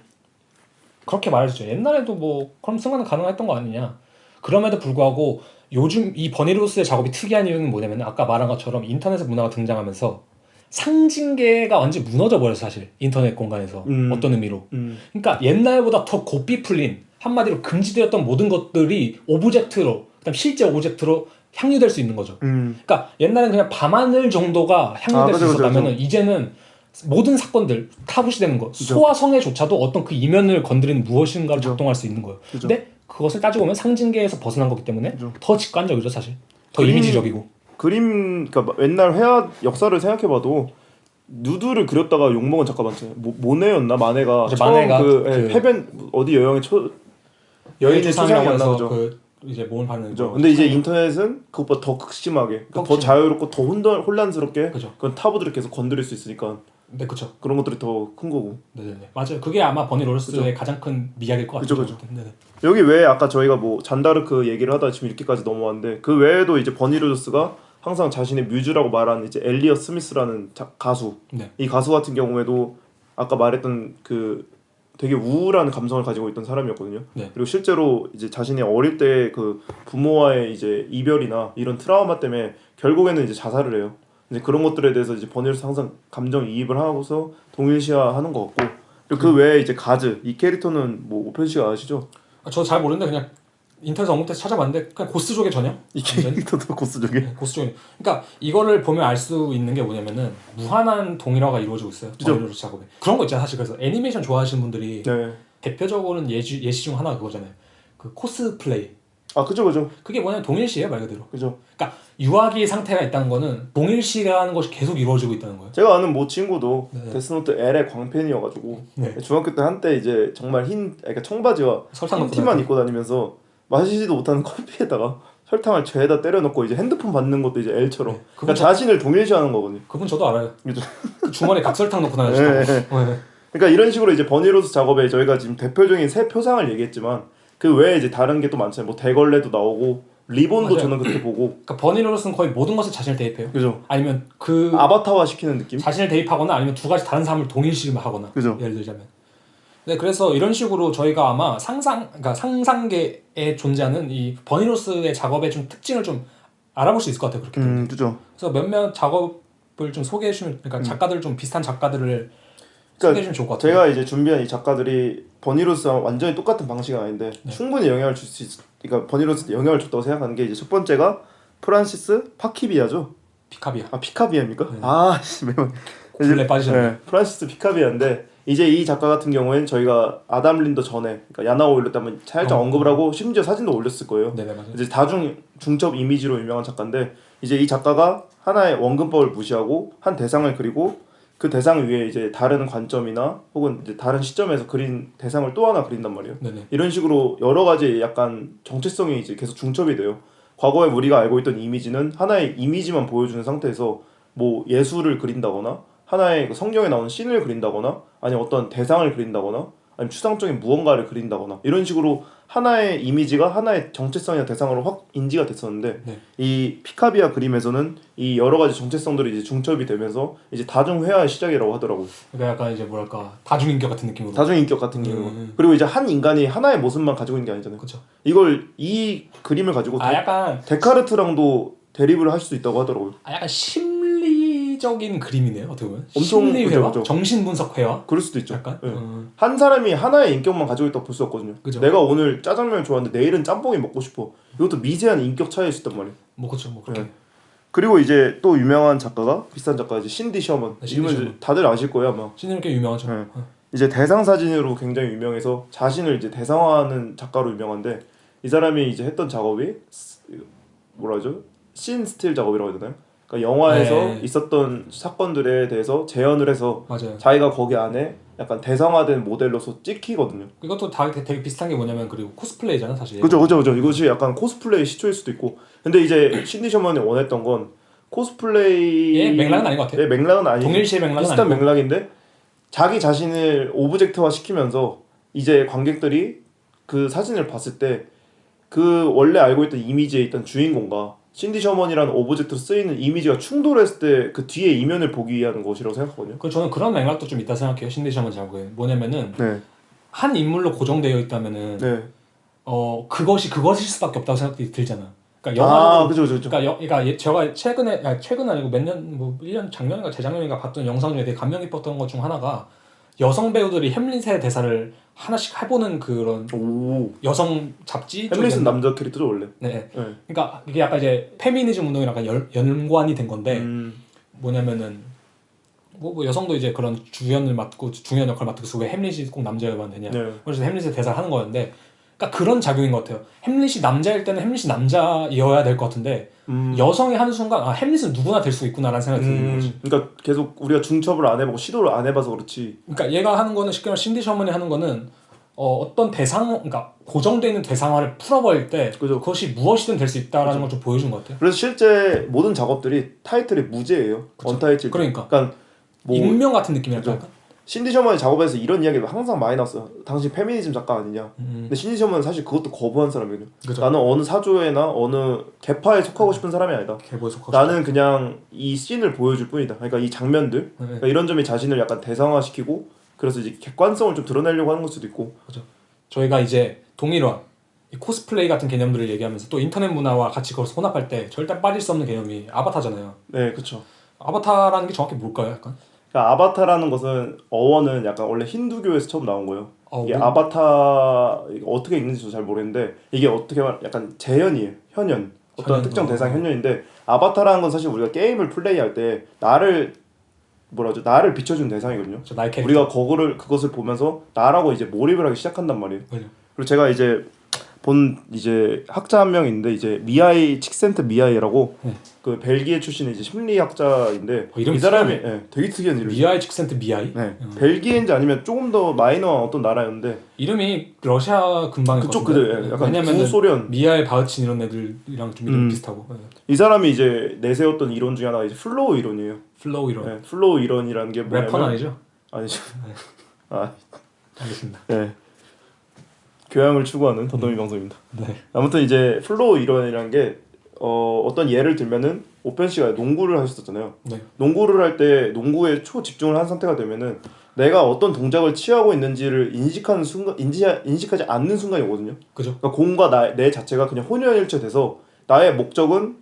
그렇게 말해주죠. 옛날에도 뭐 그럼 승화는 가능했던 거 아니냐. 그럼에도 불구하고 요즘 이 버니로스의 작업이 특이한 이유는 뭐냐면 아까 말한 것처럼 인터넷 문화가 등장하면서 상징계가 완전히 무너져 버렸어 사실 인터넷 공간에서 어떤 의미로. 그러니까 옛날보다 더 고삐 풀린 한마디로 금지되었던 모든 것들이 오브젝트로 그다음 실제 오브젝트로 향유될 수 있는 거죠. 그러니까 옛날엔 그냥 밤하늘 정도가 향유될 수 있었다면은 이제는 모든 사건들 타부시되는 거 소화성애조차도 어떤 그 이면을 건드리는 무엇인가를 작동할 수 있는 거예요. 근데 그것을 따지고 보면 상징계에서 벗어난 거기 때문에 더 직관적이죠 사실. 더 이미지적이고. 그러니까 옛날 회화 역사를 생각해봐도 누드를 그렸다가 욕먹은 작가 많잖아요. 모네였나 마네가 마네가 그 해변 어디 여인의 초상이었나 그죠. 그 이제 몸을 바르는 그죠. 근데 이제 인터넷은 그것보다 더 극심하게 더 자유롭고 더 혼란스럽게 그죠. 그런 타부들을 계속 건드릴 수 있으니까. 네, 그렇죠. 그런 것들이 더 큰 거고. 네네 맞아요. 그게 아마 버니로스의 가장 큰 미학일 것 같아요. 그죠. 여기 외에 아까 저희가 뭐 잔다르크 얘기를 하다 지금 이렇게까지 넘어왔는데 그 외에도 이제 버니로스가 항상 자신의 뮤즈라고 말하는 이제 엘리엇 스미스라는 가수. 네. 이 가수 같은 경우에도 아까 말했던 그 되게 우울한 감성을 가지고 있던 사람이었거든요. 네. 그리고 실제로 이제 자신이 어릴 때 그 부모와의 이제 이별이나 이런 트라우마 때문에 결국에는 이제 자살을 해요. 이제 그런 것들에 대해서 이제 버니로스 항상 감정 이입을 하고서 동일시하는 것 같고 그리고 그 외에 이제 가즈 이 캐릭터는 뭐 오펜 씨가 아시죠? 저 잘 모르는데 그냥 인터넷 업무에서 찾아봤는데 그냥 고스족의 전형? 이 캐릭터도 고스족이. 네, 고스족이. 그러니까 이거를 보면 알 수 있는 게 뭐냐면은 무한한 동일화가 이루어지고 있어요. 버니로스 작업에. 그런 거 있잖아요. 사실 그래서 애니메이션 좋아하시는 분들이 네. 대표적으로는 예시 중 하나가 그거잖아요. 그 코스플레이. 아 그죠. 그게 뭐냐면 동일시예요 말 그대로. 그죠. 그러니까 유아기 상태가 있다는 거는 동일시라는 것이 계속 이루어지고 있다는 거예요. 제가 아는 모 친구도 네. 데스노트 L의 광팬이어가지고 네. 중학교 때 한때 이제 정말 그러니까 청바지와 흰 티만 입고 다니면서 마시지도 못하는 커피에다가 설탕을 죄다 때려 넣고 이제 핸드폰 받는 것도 이제 L처럼. 네. 그러니까 자신을 동일시하는 거거든요. 그분 저도 알아요. 그죠. 주머니에 각설탕 넣고 다니죠. 네. 네. 그러니까 이런 식으로 이제 버니로스 작업에 저희가 지금 대표적인 세 표상을 얘기했지만 그 외에 이제 다른 게 또 많잖아요. 뭐 대걸레도 나오고 리본도 맞아요. 저는 그렇게 보고. 그러니까 버니로스는 거의 모든 것을 자신을 대입해요. 그죠. 아니면 그 아바타화 시키는 느낌. 자신을 대입하거나 아니면 두 가지 다른 사람을 동일시하거나. 그죠. 예를 들자면. 네, 그래서 이런 식으로 저희가 아마 그러니까 상상계에 존재하는 이 버니로스의 작업의 좀 특징을 좀 알아볼 수 있을 것 같아요. 그렇게 되면. 그죠. 그래서 몇몇 작업을 좀 소개해 주시면, 그러니까 작가들 좀 비슷한 작가들을 소개해 주면 좋을 것 같아요. 제가 이제 준비한 이 작가들이 버니로스랑 완전히 똑같은 방식은 아닌데 네. 충분히 영향을 줄 수 있. 그러니까 버니로스한테 영향을 줬다고 생각하는 게 이제 첫 번째가 프란시스 파키비아죠. 피카비아. 아 피카비아입니까? 네. 아 씨 매번. 굴레 빠지셨네. 네, 프란시스 피카비아인데 이제 이 작가 같은 경우에는 저희가 아담 린더 전에 그러니까 야나오 올릴 때 한번 살짝 언급을 하고 심지어 사진도 올렸을 거예요. 네네 맞아요. 이제 중첩 이미지로 유명한 작가인데 이제 이 작가가 하나의 원근법을 무시하고 한 대상을 그리고 그 대상 위에 이제 다른 관점이나 혹은 이제 다른 시점에서 그린 대상을 또 하나 그린단 말이에요. 네네. 이런 식으로 여러 가지 약간 정체성이 이제 계속 중첩이 돼요. 과거에 우리가 알고 있던 이미지는 하나의 이미지만 보여주는 상태에서 뭐 예술을 그린다거나 하나의 그 성경에 나오는 씬을 그린다거나 아니면 어떤 대상을 그린다거나 아니면 추상적인 무언가를 그린다거나 이런 식으로 하나의 이미지가 하나의 정체성이나 대상으로 확 인지가 됐었는데 네. 이 피카비아 그림에서는 이 여러 가지 정체성들이 이제 중첩이 되면서 이제 다중 회화의 시작이라고 하더라고요. 그러니까 약간 이제 뭐랄까 다중인격 같은 느낌으로. 다중인격 같은 경우. 그리고 이제 한 인간이 하나의 모습만 가지고 있는 게 아니잖아요. 그렇죠. 이걸 이 그림을 가지고 약간 데카르트랑도 대립을 할 수 있다고 하더라고요. 약간 심리적인 그림이네요. 어떻게 보면. 엄청 심리 회화, 그죠. 정신 분석 회화. 그럴 수도 있죠. 약간. 예. 한 사람이 하나의 인격만 가지고 있다고 볼 수 없거든요. 그죠. 내가 오늘 짜장면을 좋아하는데 내일은 짬뽕이 먹고 싶어. 이것도 미세한 인격 차이일 수 있단 말이에요. 뭐 그렇죠. 뭐 그렇게. 예. 그리고 이제 또 유명한 작가가 비싼 작가 이제 신디 셔먼. 네, 신디 이분 셔먼. 이제 다들 아실 거예요 아마. 신이 꽤 유명하죠. 네. 이제 대상 사진으로 굉장히 유명해서 자신을 이제 대상화하는 작가로 유명한데 이 사람이 이제 했던 작업이 뭐라 하죠? 씬 스틸 작업이라고 해야 되나요? 그러니까 영화에서 네. 있었던 사건들에 대해서 재현을 해서 맞아요. 자기가 거기 안에 약간 대상화된 모델로서 찍히거든요. 이것도 다 되게 비슷한 게 뭐냐면 그리고 코스플레이잖아 사실. 그죠. 이것이 약간 코스플레이 시초일 수도 있고. 근데 이제 신디 셔먼이 원했던 건 코스플레이. 예, 맥락은 아닌 것 같아요. 예, 맥락은 아니고 동일시의 맥락은 비슷한 아니고. 맥락인데 자기 자신을 오브젝트화 시키면서 이제 관객들이 그 사진을 봤을 때 그 원래 알고 있던 이미지에 있던 주인공과 신디 셔먼이라는 오브젝트로 쓰이는 이미지가 충돌했을 때 그 뒤에 이면을 보기 위한 것이라고 생각하거든요. 그 저는 그런 맥락도 좀 있다 생각해요. 신디 셔먼 작업에 뭐냐면은 네. 한 인물로 고정되어 있다면은 네. 그것이 그것일 수밖에 없다고 생각이 들잖아. 그러니까 영화적으로 그죠. 그러니까 제가 최근 아니고 몇 년 뭐 1년 작년인가 재작년인가 봤던 영상 중에 되게 감명 깊었던 것 중 하나가 여성 배우들이 햄릿의 대사를 하나씩 해보는 그런 오. 여성 잡지 햄릿은 남자 캐릭터죠 원래. 네. 네. 그러니까 이게 약간 이제 페미니즘 운동이랑 약간 연관이 된 건데 음. 뭐냐면은 뭐 여성도 이제 그런 주연을 맡고 중요한 역할을 맡고 있어 왜 햄릿이 꼭 남자여야만 되냐. 네. 그래서 햄릿의 대사를 하는 거였는데 그러니까 그런 작용인 것 같아요. 햄릿이 남자일 때는 햄릿이 남자여야 될 것 같은데 여성이 하는 순간 햄릿은 누구나 될 수 있구나라는 생각이 드는 거지. 그러니까 계속 우리가 중첩을 안 해보고 시도를 안 해봐서 그렇지. 그러니까 얘가 하는 거는 쉽게 말하면 신디 셔먼이 하는 거는 어떤 그러니까 고정되어 있는 대상화를 풀어버릴 때 그죠. 그것이 무엇이든 될 수 있다라는 걸 좀 보여준 것 같아요. 그래서 실제 모든 작업들이 타이틀이 무제예요. 그쵸. 언타이틀. 그러니까 뭐 익명 같은 느낌이랄까. 그죠. 신디 셔먼이 작업에서 이런 이야기가 항상 많이 나왔어요. 당신 페미니즘 작가 아니냐. 근데 신디 셔먼은 사실 그것도 거부한 사람이거든요. 그죠. 나는 어느 사조에나 어느 계파에 속하고 싶은 사람이 아니다. 개보에 속하고 나는 그냥 이 씬을 보여줄 뿐이다. 그러니까 이 장면들, 네. 그러니까 이런 점이 자신을 약간 대상화시키고 그래서 이제 객관성을 좀 드러내려고 하는 걸 수도 있고. 그죠. 저희가 이제 동일화, 이 코스플레이 같은 개념들을 얘기하면서 또 인터넷 문화와 같이 그걸 혼합할 때 절대 빠질 수 없는 개념이 아바타잖아요. 네, 그렇죠. 아바타라는 게 정확히 뭘까요? 약간? 그러니까 아바타라는 것은 어원은 약간 원래 힌두교에서 처음 나온 거예요. 이게 왜? 아바타 어떻게 읽는지 저도 잘 모르겠는데 이게 어떻게 말 약간 재현이에요. 현현. 어떤 현현, 특정 대상 현현인데 아바타라는 건 사실 우리가 게임을 플레이할 때 나를 나를 비춰주는 대상이거든요. 나의 캐릭터. 우리가 그것을 보면서 나라고 이제 몰입을 하기 시작한단 말이에요. 그죠. 그리고 제가 이제 본 이제 학자 한 명 있는데 이제 미하이 칙센트 미하이라고 그 벨기에 출신의 이제 심리학자인데 이름이 이 사람이 특이하네. 되게 특이한 이름이 미아이 칙센트 미아이? 네. 벨기에인지 아니면 조금 더 마이너한 어떤 나라였는데 이름이 러시아 근방일 것 그쪽 같은데. 그들 약간 왜냐면은 구소련 미아의 바흐친 이런 애들이랑 좀 이름 비슷하고. 이 사람이 이제 내세웠던 이론 중에 하나가 이제 플로우 이론이에요. 플로우 이론. 네. 플로우 이론이라는 게 뭐냐면 래퍼는 아니죠? 아니죠. 네. 아, 알겠습니다. 네. 교양을 추구하는 덤덤이 방송입니다. 네. 아무튼 이제 플로우 이론이라는 게 어떤 예를 들면은 오펜 씨가 농구를 하셨었잖아요. 네. 농구를 할 때 농구에 초집중을 한 상태가 되면은 내가 어떤 동작을 취하고 있는지를 인식하는 순간 인식하지 않는 순간이 오거든요. 그죠. 그러니까 공과 내 자체가 그냥 혼연일체돼서 나의 목적은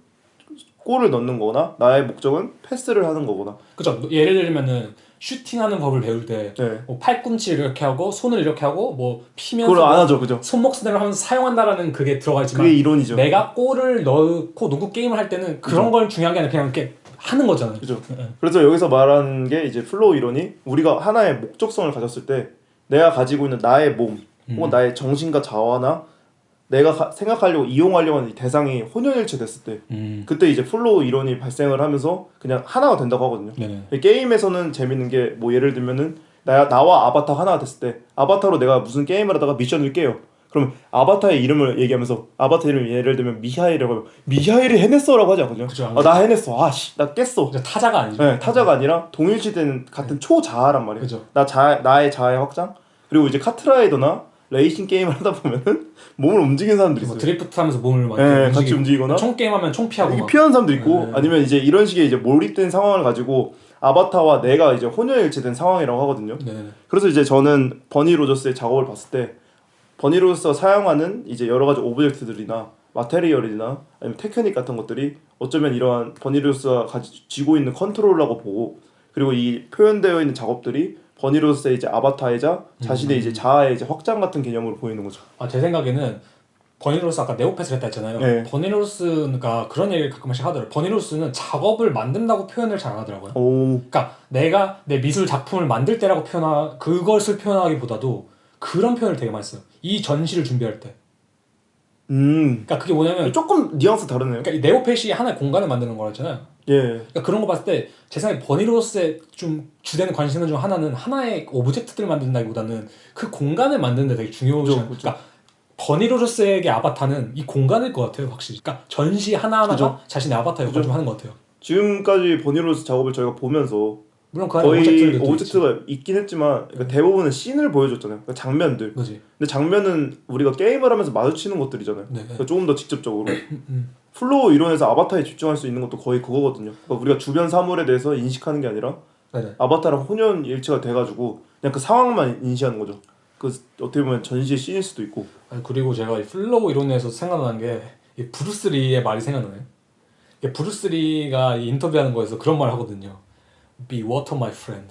골을 넣는 거나 나의 목적은 패스를 하는 거거나. 그죠. 예를 들면은 슈팅하는 법을 배울 때 네. 뭐 팔꿈치를 이렇게 하고 손을 이렇게 하고 뭐 피면서 그걸 안 뭐 하죠, 그죠? 손목 스냅을 하면서 사용한다라는 그게 들어가 있지만 그게 이론이죠. 내가 골을 넣고 농구 게임을 할 때는 그런 걸 중요한 게 아니라 그냥 이렇게 하는 거잖아요. 그죠. 그래서 여기서 말하는 게 이제 플로우 이론이 우리가 하나의 목적성을 가졌을 때 내가 가지고 있는 나의 몸 혹은 나의 정신과 자아나 내가 생각하려고 이용하려고 하는 이 대상이 혼연일체 됐을 때 그때 이제 플로우 이론이 발생을 하면서 그냥 하나가 된다고 하거든요. 네네. 게임에서는 재밌는 게 뭐 예를 들면은 나와 아바타 하나가 됐을 때 아바타로 내가 무슨 게임을 하다가 미션을 깨요. 그럼 아바타의 이름을 얘기하면서 아바타 이름 예를 들면 미하일이라고 하면 미하일이 해냈어라고 하지 않거든요. 그죠. 나 해냈어. 아씨 나 깼어. 그죠. 타자가 아니죠. 네, 타자가 아니라 동일시되는 같은 초자아란 말이에요. 그죠. 나의 자아의 확장. 그리고 이제 카트라이더나 레이싱 게임을 하다 보면은 몸을 움직이는 사람들이 있어요. 뭐 드리프트 하면서 몸을 막 네, 같이 움직이거나 총 게임 하면 총 피하고 막. 피하는 사람도 있고 네. 아니면 이제 이런 식의 이제 몰입된 상황을 가지고 아바타와 내가 이제 혼연일체된 상황이라고 하거든요. 네. 그래서 이제 저는 버니 로저스의 작업을 봤을 때 버니 로저스가 사용하는 이제 여러 가지 오브젝트들이나 마테리얼이나 아니면 테크닉 같은 것들이 어쩌면 이러한 버니 로저스가 쥐고 있는 컨트롤이라고 보고 그리고 이 표현되어 있는 작업들이 버니 로저스의 이제 아바타이자 자신의 이제 자아의 이제 확장 같은 개념으로 보이는 거죠. 제 생각에는 버니로스 아까 네오패스를 했다 했잖아요. 네. 버니로스가 그런 얘기를 가끔씩 하더라고요. 버니로스는 작업을 만든다고 표현을 잘 안 하더라고요. 오. 그러니까 내가 내 미술 작품을 만들 때라고 그것을 표현하기보다도 그런 표현을 되게 많이 써요. 이 전시를 준비할 때. 그러니까 그게 뭐냐면 조금 뉘앙스 다르네요. 그러니까 이 네오패시 하나의 공간을 만드는 거였잖아요. 예. 그러니까 그런 거 봤을 때 제 생각에 버니로스의 좀 주되는 관심 중 하나는 하나의 오브젝트들을 만든다기보다는 그 공간을 만드는 데 되게 중요하죠. 그죠. 그러니까 버니로저스에게 아바타는 이 공간일 것 같아요, 확실히. 그러니까 전시 하나하나가 그죠. 자신의 아바타 역할을 좀 하는 것 같아요. 지금까지 버니 로저스 작업을 저희가 보면서 물론 그 안에 거의 오브젝트들도 오브젝트가 있긴 했지만 그러니까 대부분은 씬을 보여줬잖아요. 그러니까 장면들. 그지. 근데 장면은 우리가 게임을 하면서 마주치는 것들이잖아요. 네. 그러니까 조금 더 직접적으로. 플로우 이론에서 아바타에 집중할 수 있는 것도 거의 그거거든요. 그러니까 우리가 주변 사물에 대해서 인식하는 게 아니라 네네. 아바타랑 혼연일체가 돼가지고 그냥 그 상황만 인지하는 거죠. 그 어떻게 보면 전시의 씬일 수도 있고. 그리고 제가 이 플로우 이론에서 생각나는 게 이 브루스 리의 말이 생각나네. 이게 브루스 리가 이 인터뷰하는 거에서 그런 말을 하거든요. Be water, my friend.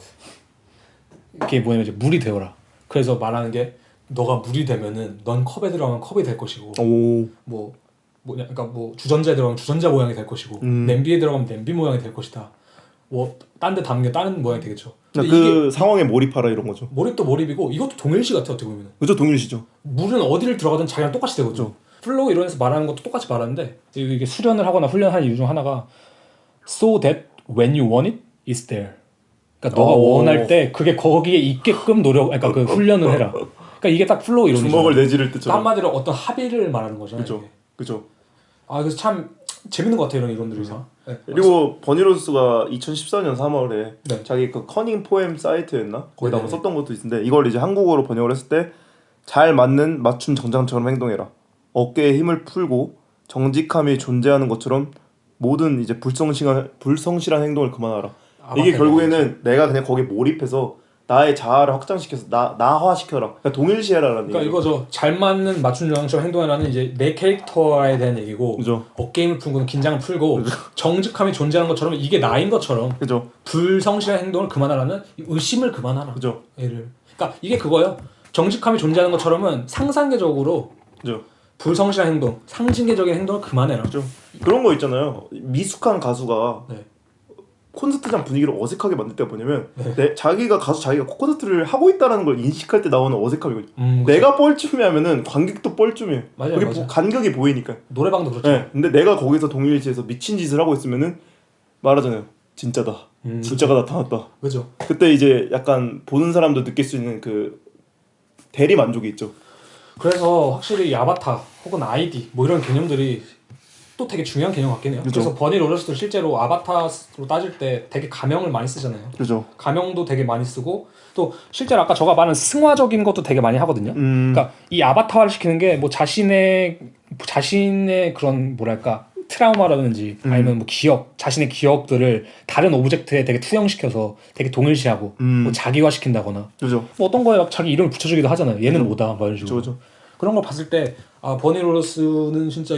이게 뭐냐면 이제 물이 되어라. 그래서 말하는 게 너가 물이 되면은 넌 컵에 들어가면 컵이 될 것이고 오. 그러니까 뭐 주전자에 들어가면 주전자 모양이 될 것이고 냄비에 들어가면 냄비 모양이 될 것이다. 뭐 딴 데 담으면 다른 모양이 되겠죠. 근데 그 상황에 몰입하라 이런 거죠. 몰입도 몰입이고 이것도 동일시 같아 어떻게 보면. 그죠, 동일시죠. 물은 어디를 들어가든 자기랑 똑같이 되거든요. 플로우 이론에서 말하는 것도 똑같이 말하는데 이게 수련을 하거나 훈련하는 이유 중 하나가 so that when you want it, it's there. 그러니까 너가 원할 때 그게 거기에 있게끔 그러니까 그 훈련을 해라. 그러니까 이게 딱 플로우 이론이죠. 주먹을 내지를 뜻처럼. 한마디로 어떤 합의를 말하는 거잖아요. 그죠, 그죠. 그래서 참 재밌는 것 같아요 이런 이론들이. 네. 그리고 버니 로저스가 2014년 3월에 네. 자기 그 커닝 포엠 사이트였나? 거기다 네네. 썼던 것도 있는데 이걸 이제 한국어로 번역을 했을 때 잘 맞는 맞춤 정장처럼 행동해라. 어깨에 힘을 풀고 정직함이 존재하는 것처럼 모든 이제 불성실한 행동을 그만하라. 이게 결국에는 내가 그냥 거기에 몰입해서 나의 자아를 확장시켜서 나화시켜라. 그러니까 동일시해라라는 그러니까 이거죠. 잘 맞는 맞춤 정장처럼 행동해라는 이제 내 캐릭터에 대한 얘기고. 그죠. 어깨 힘을 풀고 긴장을 풀고 정직함이 존재하는 것처럼 이게 나인 것처럼. 그죠. 불성실한 행동을 그만하라는 의심을 그만하라. 그죠. 얘를. 그러니까 이게 그거예요. 정직함이 존재하는 것처럼은 상상계적으로. 그죠. 불성실한 행동, 상징계적인 행동을 그만해라. 그죠. 그런 거 있잖아요. 미숙한 가수가 네. 콘서트장 분위기를 어색하게 만들 때가 뭐냐면 자기가 콘서트를 하고 있다는 걸 인식할 때 나오는 어색함이거든요. 내가 뻘쭘해하면은 관객도 뻘쭘해. 맞아요, 그게 맞아요. 간격이 보이니까. 노래방도 그렇죠. 네. 근데 내가 거기서 동일시해서 미친 짓을 하고 있으면은 말하잖아요. 진짜다. 진짜가 나타났다. 그죠. 그때 이제 약간 보는 사람도 느낄 수 있는 그 대리 만족이 있죠. 그래서 확실히 이 아바타 혹은 아이디 뭐 이런 개념들이 또 되게 중요한 개념 같긴 해요. 그죠. 그래서 버니 로저스도 실제로 아바타로 따질 때 되게 가명을 많이 쓰잖아요. 그죠. 가명도 되게 많이 쓰고 또 실제로 아까 저가 말한 승화적인 것도 되게 많이 하거든요. 그러니까 이 아바타화를 시키는 게 뭐 자신의 그런 뭐랄까 트라우마라든지 아니면 뭐 자신의 기억들을 다른 오브젝트에 되게 투영시켜서 되게 동일시하고 뭐 자기화시킨다거나 그죠. 뭐 어떤 거에 막 자기 이름을 붙여주기도 하잖아요. 얘는 뭐다 뭐 이런 식으로. 그죠. 그런 걸 봤을 때 버니 로저스는 진짜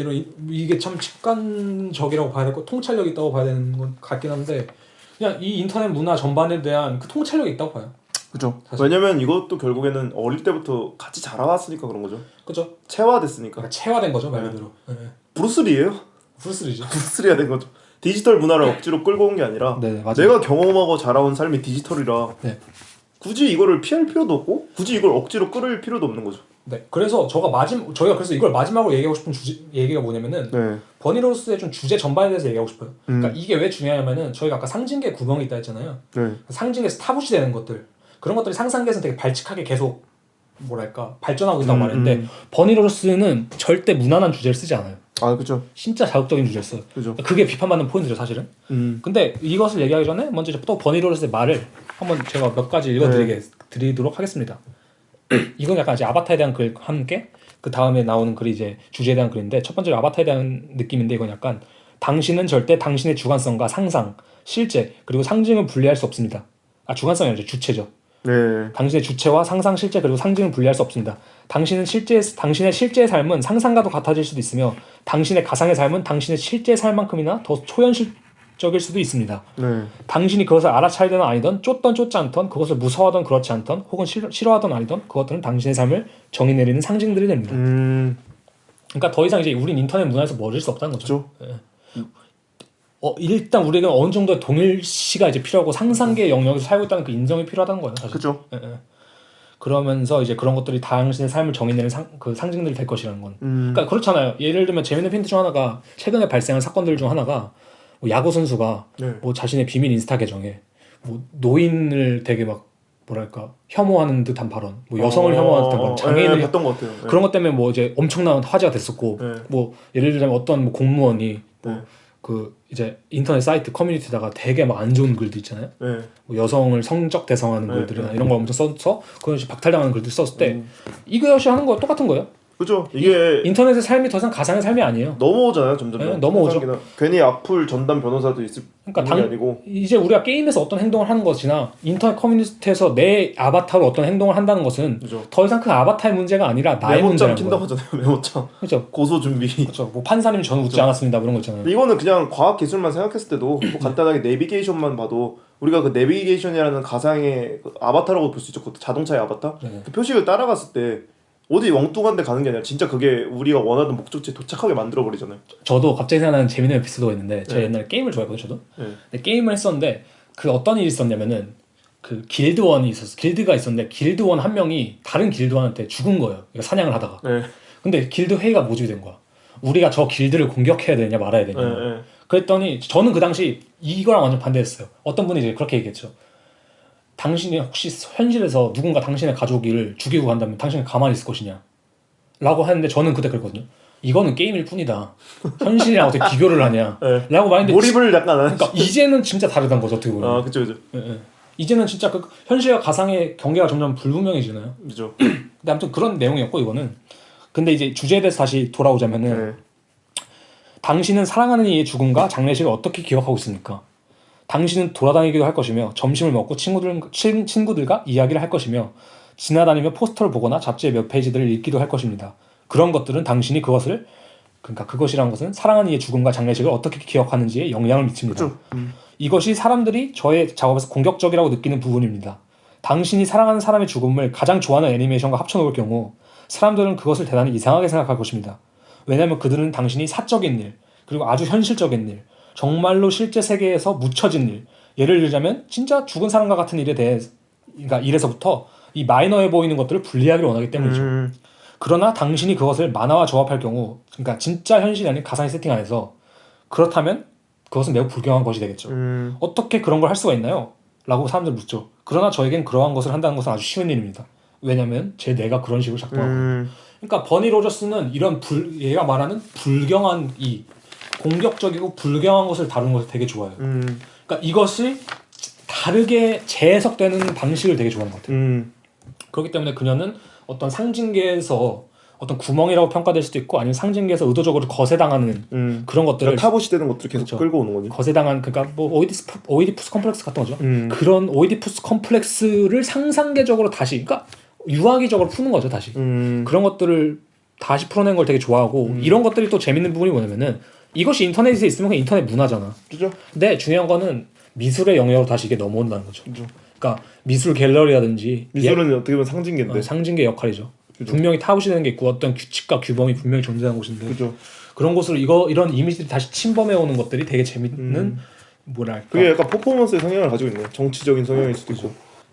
이게 참 직관적이라고 봐야 되고 통찰력이 있다고 봐야 되는 건 같긴 한데 그냥 이 인터넷 문화 전반에 대한 그 통찰력이 있다고 봐요. 그죠. 왜냐면 이것도 결국에는 어릴 때부터 같이 자라왔으니까 그런 거죠. 그죠. 체화됐으니까. 그러니까 체화된 거죠 말 그대로. 네. 브루스리예요. 브루스리죠. 브루스리가 된 거죠. 디지털 문화를 억지로 끌고 온 게 아니라 네, 맞아요. 내가 경험하고 자라온 삶이 디지털이라 네. 굳이 이거를 피할 필요도 없고 굳이 이걸 억지로 끌을 필요도 없는 거죠. 네. 그래서 저희가 그래서 이걸 마지막으로 얘기하고 싶은 얘기가 뭐냐면은 네. 버니 로저스의 좀 주제 전반에 대해서 얘기하고 싶어요. 그러니까 이게 왜 중요하냐면은 저희가 아까 상징계 구멍이 있다 했잖아요. 네. 상징계에서 타부시 되는 것들 그런 것들이 상상계에서는 되게 발칙하게 계속 뭐랄까 발전하고 있다고 말했는데 버니 로저스는 절대 무난한 주제를 쓰지 않아요. 아 그죠. 진짜 자극적인 주제를 써요. 그죠. 그게 비판받는 포인트죠 사실은. 근데 이것을 얘기하기 전에 먼저 이제 또 버니 로저스의 말을 한번 제가 몇 가지 읽어드리도록 하겠습니다. 이건 약간 이제 아바타에 대한 글 함께 그 다음에 나오는 글이 이제 주제에 대한 글인데 첫 번째로 아바타에 대한 느낌인데 이건 약간 당신은 절대 당신의 주관성과 상상, 실제 그리고 상징을 분리할 수 없습니다. 아 주관성이 아니죠 주체죠. 네. 당신의 주체와 상상, 실제 그리고 상징을 분리할 수 없습니다. 당신의 실제의 삶은 상상과도 같아질 수도 있으며 당신의 가상의 삶은 당신의 실제의 삶만큼이나 더 초현실적일 수도 있습니다. 네. 당신이 그것을 알아차리든 아니든 쫓던 쫓지 않던 그것을 무서워하던 그렇지 않던 혹은 싫어하던 아니던 그것들은 당신의 삶을 정의 내리는 상징들이 됩니다. 그러니까 더 이상 이제 우린 인터넷 문화에서 멀을 수 없다는 거죠. 그죠. 일단 우리에게 어느 정도의 동일시가 이제 필요하고 상상계의 영역에서 살고 있다는 그 인정이 필요하다는 거예요. 사실. 그죠. 그러면서 이제 그런 것들이 당신의 삶을 정의내는 그 상징들이 될 것이라는 건. 그러니까 그렇잖아요. 예를 들면 재밌는 핀트 중 하나가 최근에 발생한 사건들 중 하나가 뭐 야구 선수가 네. 뭐 자신의 비밀 인스타 계정에 뭐 노인을 되게 막 뭐랄까 혐오하는 듯한 발언, 뭐 여성을 혐오하는 듯한 발언, 장애인을 봤던 것 같아요. 네. 그런 것 때문에 뭐 이제 엄청난 화제가 됐었고, 네. 뭐 예를 들자면 어떤 뭐 공무원이 뭐 네. 그 이제 인터넷 사이트 커뮤니티다가 되게 막 안 좋은 글도 있잖아요. 네. 뭐 여성을 성적 대상하는 네, 글들이나 네. 이런 걸 엄청 써서 그것이 박탈당하는 글들 썼을 때 이것이 하는 거 똑같은 거예요. 그죠. 이게 인터넷의 삶이 더 이상 가상의 삶이 아니에요. 넘어오잖아요 점점. 네, 넘어오죠. 상상기나. 괜히 악플 전담 변호사도 있을 그러니까 뿐이 아니고. 이제 우리가 게임에서 어떤 행동을 하는 것이나 인터넷 커뮤니티에서 내 아바타로 어떤 행동을 한다는 것은 그죠. 더 이상 그 아바타의 문제가 아니라 나의 메모장 문제라는 킨다고 거예요. 하잖아요. 메모장. 그렇죠. 고소 준비. 그렇죠. 뭐 판사님 저는 웃지 않았습니다. 그런 거 있잖아요. 이거는 그냥 과학 기술만 생각했을 때도 뭐 간단하게 내비게이션만 봐도 우리가 그 내비게이션이라는 가상의 그 아바타라고 볼 수 있죠. 그 자동차의 아바타. 네. 그 표식을 따라갔을 때 어디 엉뚱한 데 가는 게 아니라 진짜 그게 우리가 원하던 목적지에 도착하게 만들어 버리잖아요. 저도 갑자기 생각나는 재밌는 에피소드가 있는데 제가 네. 옛날에 게임을 좋아했거든요. 저도. 네. 근데 게임을 했었는데 그 어떤 일이 있었냐면은 그 길드원이 있었어. 길드가 있었는데 길드원 한 명이 다른 길드원한테 죽은 거예요. 이거 사냥을 하다가. 네. 근데 길드 회의가 모집이 된 거야. 우리가 저 길드를 공격해야 되냐 말아야 되냐. 네. 그랬더니 저는 그 당시 이거랑 완전 반대했어요. 어떤 분이 이제 그렇게 얘기했죠. 당신이 혹시 현실에서 누군가 당신의 가족을 죽이고 간다면 당신은 가만히 있을 것이냐 라고 하는데 저는 그때 그랬거든요. 이거는 게임일 뿐이다. 현실이랑 어떻게 비교를 하냐 네. 라고 말했는데 몰입을 약간 안 하죠. 그러니까 이제는 진짜 다르다는 거죠. 어떻게 보면. 아 그죠 그죠. 이제는 진짜 그 현실과 가상의 경계가 점점 불분명해지나요? 그죠. 근데 아무튼 그런 내용이었고 이거는. 근데 이제 주제에 대해서 다시 돌아오자면은 네. 당신은 사랑하는 이의 죽음과 장례식을 어떻게 기억하고 있습니까? 당신은 돌아다니기도 할 것이며 점심을 먹고 친구들과 이야기를 할 것이며 지나다니며 포스터를 보거나 잡지의 몇 페이지들을 읽기도 할 것입니다. 그런 것들은 당신이 그러니까 그것이란 것은 사랑하는 이의 죽음과 장례식을 어떻게 기억하는지에 영향을 미칩니다. 그죠. 이것이 사람들이 저의 작업에서 공격적이라고 느끼는 부분입니다. 당신이 사랑하는 사람의 죽음을 가장 좋아하는 애니메이션과 합쳐놓을 경우 사람들은 그것을 대단히 이상하게 생각할 것입니다. 왜냐하면 그들은 당신이 사적인 일, 그리고 아주 현실적인 일, 정말로 실제 세계에서 묻혀진 일, 예를 들자면 진짜 죽은 사람과 같은 일에 대해, 그러니까 일에서부터 이 마이너해 보이는 것들을 분리하기를 원하기 때문이죠. 그러나 당신이 그것을 만화와 조합할 경우, 그러니까 진짜 현실이 아닌 가상의 세팅 안에서 그렇다면 그것은 매우 불경한 것이 되겠죠. 어떻게 그런 걸 할 수가 있나요? 라고 사람들 묻죠. 그러나 저에겐 그러한 것을 한다는 것은 아주 쉬운 일입니다. 왜냐면 제 뇌가 그런 식으로 작동하거든요. 그러니까 버니 로저스는 이런 얘가 말하는 불경한 이 공격적이고 불경한 것을 다루는 것을 되게 좋아해요. 그러니까 이것을 다르게 재해석되는 방식을 되게 좋아하는 것 같아요. 그렇기 때문에 그녀는 어떤 상징계에서 어떤 구멍이라고 평가될 수도 있고 아니면 상징계에서 의도적으로 거세당하는 그런 것들을 타봇이 되는 것들을 계속 그렇죠. 끌고 오는 거니. 거세당한 그러니까 뭐 오이디푸스 컴플렉스 같은 거죠. 그런 오이디푸스 컴플렉스를 상상계적으로 다시 그러니까 유아기적으로 푸는 거죠 다시. 그런 것들을 다시 풀어낸 걸 되게 좋아하고 이런 것들이 또 재밌는 부분이 뭐냐면은 이것이 인터넷에 있으면 그냥 인터넷 문화잖아. 그죠. 근데 중요한 거는 미술의 영역으로 다시 이게 넘어온다는 거죠. 그죠. 그러니까 미술 갤러리라든지 미술은 어떻게 보면 상징계인데. 상징계 역할이죠. 그죠. 분명히 타부시 되는 게 있고 어떤 규칙과 규범이 분명히 존재하는 곳인데 그죠. 그런 곳으로 이런 이미지들이 다시 침범해 오는 것들이 되게 재밌는 뭐랄까 그게 약간 퍼포먼스의 성향을 가지고 있네. 정치적인 성향일 수도 있고.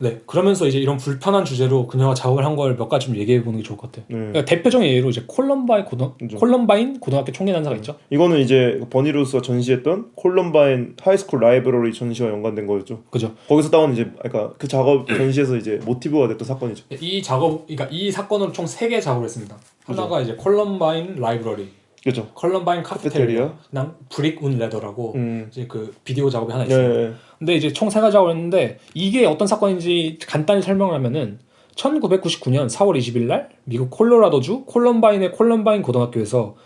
네. 그러면서 이제 이런 불편한 주제로 그녀가 작업을 한 걸 몇 가지 좀 얘기해 보는 게 좋을 것 같아요. 그러니까 대표적인 예로 이제 그죠. 콜럼바인 고등학교 총기 난사가 있죠. 이거는 이제 버니로스가 전시했던 콜럼바인 하이스쿨 라이브러리 전시와 연관된 거였죠. 그죠. 거기서 따온 이제 그러니까 그 작업 전시에서 이제 모티브가 됐던 사건이죠. 이 작업, 그러니까 이 사건으로 총 3개 작업을 했습니다. 하나가 이제 콜럼바인 라이브러리, 그죠. 콜럼바인 카페테리아, 카페테리아. 그다음 브릭 운 레더라고 음. 이제 그 비디오 작업이 하나 예. 있어요. 예. 근데 이제 총 3개 작업을 했는데 이게 어떤 사건인지 간단히 설명을 하면은 1999년 4월 20일 날 미국 콜로라도주 콜럼바인의 콜럼바인 고등학교에서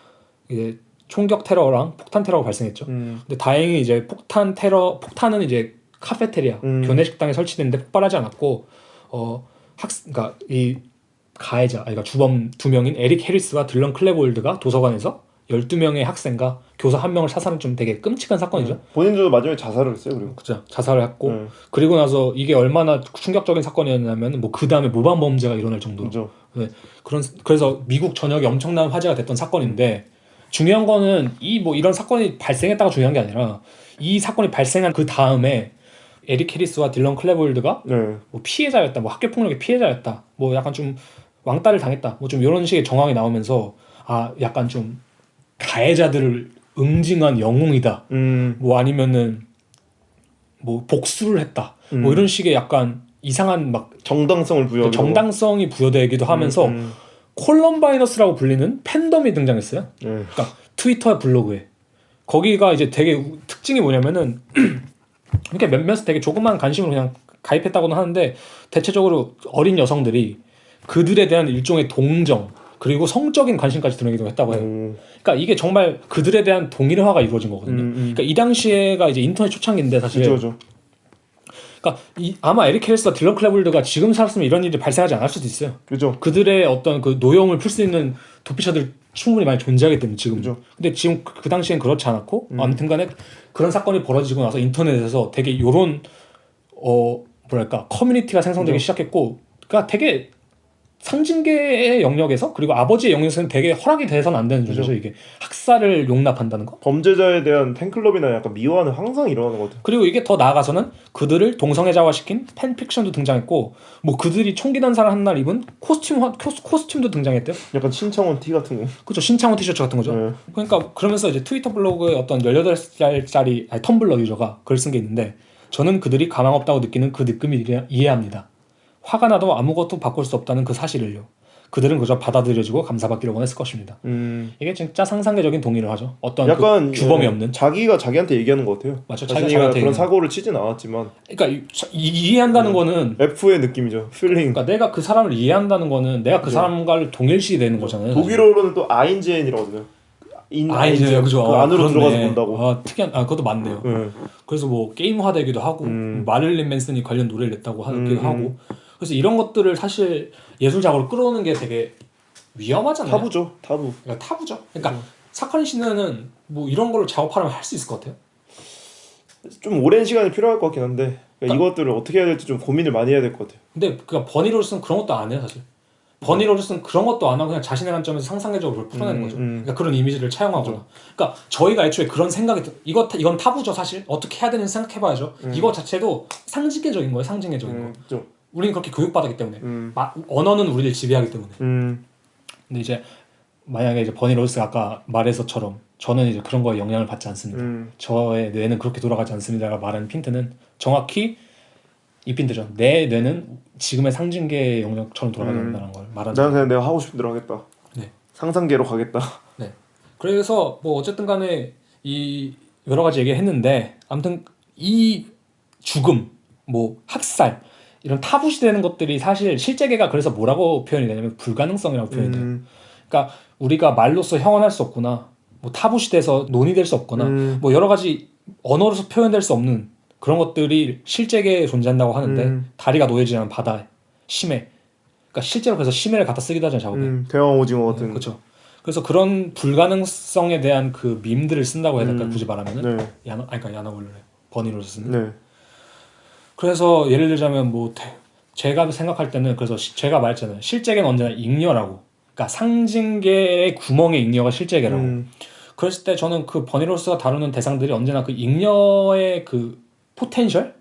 이제 총격 테러랑 폭탄 테러가 발생했죠. 근데 다행히 이제 폭탄은 이제 카페테리아 교내 식당에 설치됐는데 폭발하지 않았고 그러니까 이 가해자, 그러니까 주범 2명인 에릭 해리스와 딜런 클레볼드가 도서관에서 12명의 학생과 교사 1명을 사살한 좀 되게 끔찍한 사건이죠. 본인도 마지막에 자살을 했어요. 그리고 그죠. 자살을 했고 그리고 나서 이게 얼마나 충격적인 사건이었냐면 뭐 그 다음에 모방 범죄가 일어날 정도로. 그죠. 네. 그래서 미국 전역에 엄청난 화제가 됐던 사건인데 중요한 거는 이런 사건이 발생했다가 중요한 게 아니라 이 사건이 발생한 그 다음에 에릭 해리스와 딜런 클레볼드가 뭐 피해자였다, 뭐 학교 폭력의 피해자였다, 뭐 약간 좀 왕따를 당했다, 뭐 좀 이런 식의 정황이 나오면서 약간 좀 가해자들을 응징한 영웅이다, 뭐 아니면은 뭐 복수를 했다, 뭐 이런 식의 약간 이상한 막 정당성을 부여하고 정당성이 부여되기도 하면서 콜럼바이너스라고 불리는 팬덤이 등장했어요. 그러니까 트위터와 블로그에 거기가 이제 되게 특징이 뭐냐면은 이렇게 몇몇 되게 조그만 관심으로 그냥 가입했다고는 하는데 대체적으로 어린 여성들이 그들에 대한 일종의 동정 그리고 성적인 관심까지 드러내기도 했다고 해요. 그러니까 이게 정말 그들에 대한 동일화가 이루어진 거거든요. 그러니까 이 당시에가 이제 인터넷 초창기인데 사실. 그죠. 그러니까 아마 에릭 해리스와 딜런 클레볼드가 지금 살았으면 이런 일이 발생하지 않을 수도 있어요. 그죠. 그들의 어떤 그 노여움을 풀 수 있는 도피처들 충분히 많이 존재하기 때문에 지금. 그죠. 근데 지금 그 당시엔 그렇지 않았고 아무튼간에 그런 사건이 벌어지고 나서 인터넷에서 되게 요런 뭐랄까 커뮤니티가 생성되기 시작했고, 그러니까 되게 상징계의 영역에서 그리고 아버지의 영역에서는 되게 허락이 돼서는 안 되는 존재죠. 이게 학살을 용납한다는 거. 범죄자에 대한 팬클럽이나 약간 미화는 항상 일어나는 것 같아요. 그리고 이게 더 나아가서는 그들을 동성애자화시킨 팬픽션도 등장했고, 뭐 그들이 총기 난사를 한 날 입은 코스튬도 등장했대요. 약간 신창원 티 같은 거. 그렇죠. 신창원 티셔츠 같은 거죠. 그러니까 그러면서 이제 트위터 블로그에 어떤 18살짜리 텀블러 유저가 글 쓴 게 있는데, 저는 그들이 가망 없다고 느끼는 그 느낌을 이해합니다. 화가 나도 아무것도 바꿀 수 없다는 그 사실을요. 그들은 그저 받아들여지고 감사받기를 원했을 것입니다. 이게 진짜 상상계적인 동의를 하죠. 어떤 약간 그 규범이 없는. 자기가 자기한테 얘기하는 것 같아요. 맞죠. 자신이가 그런 사고를 치진 않았지만. 그러니까 이해한다는 거는 F의 느낌이죠. 필링. 그러니까 내가 그 사람을 이해한다는 거는 내가 그 사람과를 동일시 되는 거잖아요. 독일어로는 또 아인젠이라고 하잖아요. 아인젠, 그죠. 그 안으로 그렇네. 들어가서 본다고. 특이한. 그것도 맞네요. 그래서 뭐 게임화되기도 하고 마릴린 맨슨이 관련 노래를 냈다고 하기도 하고. 그래서 이런 것들을 사실 예술작으로 끌어오는 게 되게 위험하잖아요. 타부죠. 타부. 그러니까 타부죠. 그러니까 사카린 씨는 뭐 이런 걸로 작업하려면 할 수 있을 것 같아요. 좀 오랜 시간이 필요할 것 같긴 한데 그러니까 이것들을 어떻게 해야 될지 좀 고민을 많이 해야 될 것 같아요. 근데 그러니까 버니 로저스는 그런 것도 안 해요, 사실. 버니 로저스는 그런 것도 안 하고 그냥 자신의 관점에서 상상계적으로 풀어내는 거죠. 그러니까 그런 이미지를 차용하거나. 그러니까 저희가 애초에 그런 생각이 이건 타부죠, 사실. 어떻게 해야 되는지 생각해봐야죠. 이거 자체도 상징계적인 거예요, 상징계적인 거. 그렇죠. 우리는 그렇게 교육받았기 때문에. 언어는 우리를 지배하기 때문에. 근데 이제 만약에 이제 버니 로저스가 아까 말해서처럼 저는 이제 그런 거에 영향을 받지 않습니다. 저의 뇌는 그렇게 돌아가지 않습니다라고 말하는 핀트는 정확히 이 핀트죠. 내 뇌는 지금의 상징계의 영역처럼 돌아가야 된다는 걸 말하는. 난 그냥 내가 하고 싶은 대로 하겠다. 네. 상상계로 가겠다. 네. 그래서 뭐 어쨌든 간에 이 여러 가지 얘기했는데 아무튼 이 죽음, 뭐 학살 이런 타부시되는 것들이 사실 실제계가 그래서 뭐라고 표현이 되냐면 불가능성이라고 표현이 돼요. 그러니까 우리가 말로써 형언할 수 없구나, 뭐 타부시돼서 논의될 수 없거나 뭐 여러 가지 언어로서 표현될 수 없는 그런 것들이 실제계에 존재한다고 하는데 다리가 놓여지는 바다, 심해. 그러니까 실제로 그래서 심해를 갖다 쓰기도 하잖아요, 작업에. 대왕 오징어 같은. 그렇죠. 그래서 그런 불가능성에 대한 그 밈들을 쓴다고 해야 될까, 굳이 말하면은. 네. 그러니까 야나볼레 버니로 쓰는. 네. 그래서 예를 들자면 뭐 제가 생각할 때는 그래서 제가 말했잖아요. 실제계는 언제나 잉여라고. 그러니까 상징계의 구멍의 잉여가 실제계라고. 그랬을 때 저는 그 버니로스가 다루는 대상들이 언제나 그 잉여의 그 포텐셜?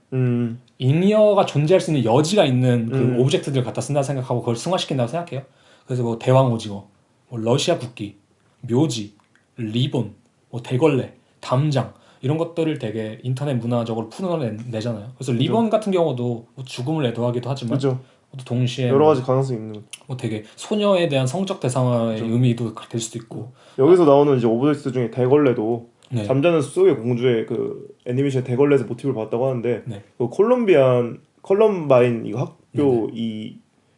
잉여가 존재할 수 있는 여지가 있는 그 음. 오브젝트들을 갖다 쓴다 생각하고 그걸 승화시킨다고 생각해요. 그래서 뭐 대왕 오징어, 뭐 러시아 국기, 묘지, 리본, 뭐 대걸레, 담장 이런 것들을 되게 인터넷 문화적으로 풀어내잖아요. 그래서 리본 같은 경우도 뭐 죽음을 애도하기도 하지만 그죠. 또 동시에 여러 가지 가능성이 있는 거죠. 뭐 되게 소녀에 대한 성적 대상화의 그죠. 의미도 될 수도 있고. 여기서 나오는 이제 오브젝트 중에 대걸레도 네. 잠자는 숲속의 공주의 그 애니메이션 대걸레에서 모티브를 봤다고 하는데 네. 그 콜럼바인 이거 학교 이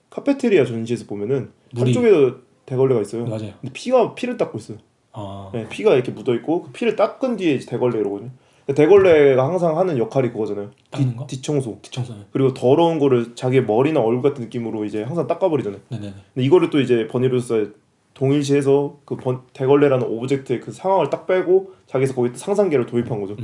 카페테리아 전시에서 보면은 물이- 한쪽에도 대걸레가 있어요. 맞아요. 근데 피를 닦고 있어요. 아, 네, 피가 이렇게 묻어 있고 그 피를 닦은 뒤에 이제 대걸레 이러거든요. 근데 대걸레가 항상 하는 역할이 그거잖아요. 닦는 거? 뒤청소. 뒤청소는. 그리고 더러운 거를 자기 머리나 얼굴 같은 느낌으로 이제 항상 닦아버리잖아요. 네네네. 근데 이거를 또 이제 버니로스에 동일시해서 그 대걸레라는 오브젝트의 그 상황을 딱 빼고 자기서 거기 상상계를 도입한 거죠.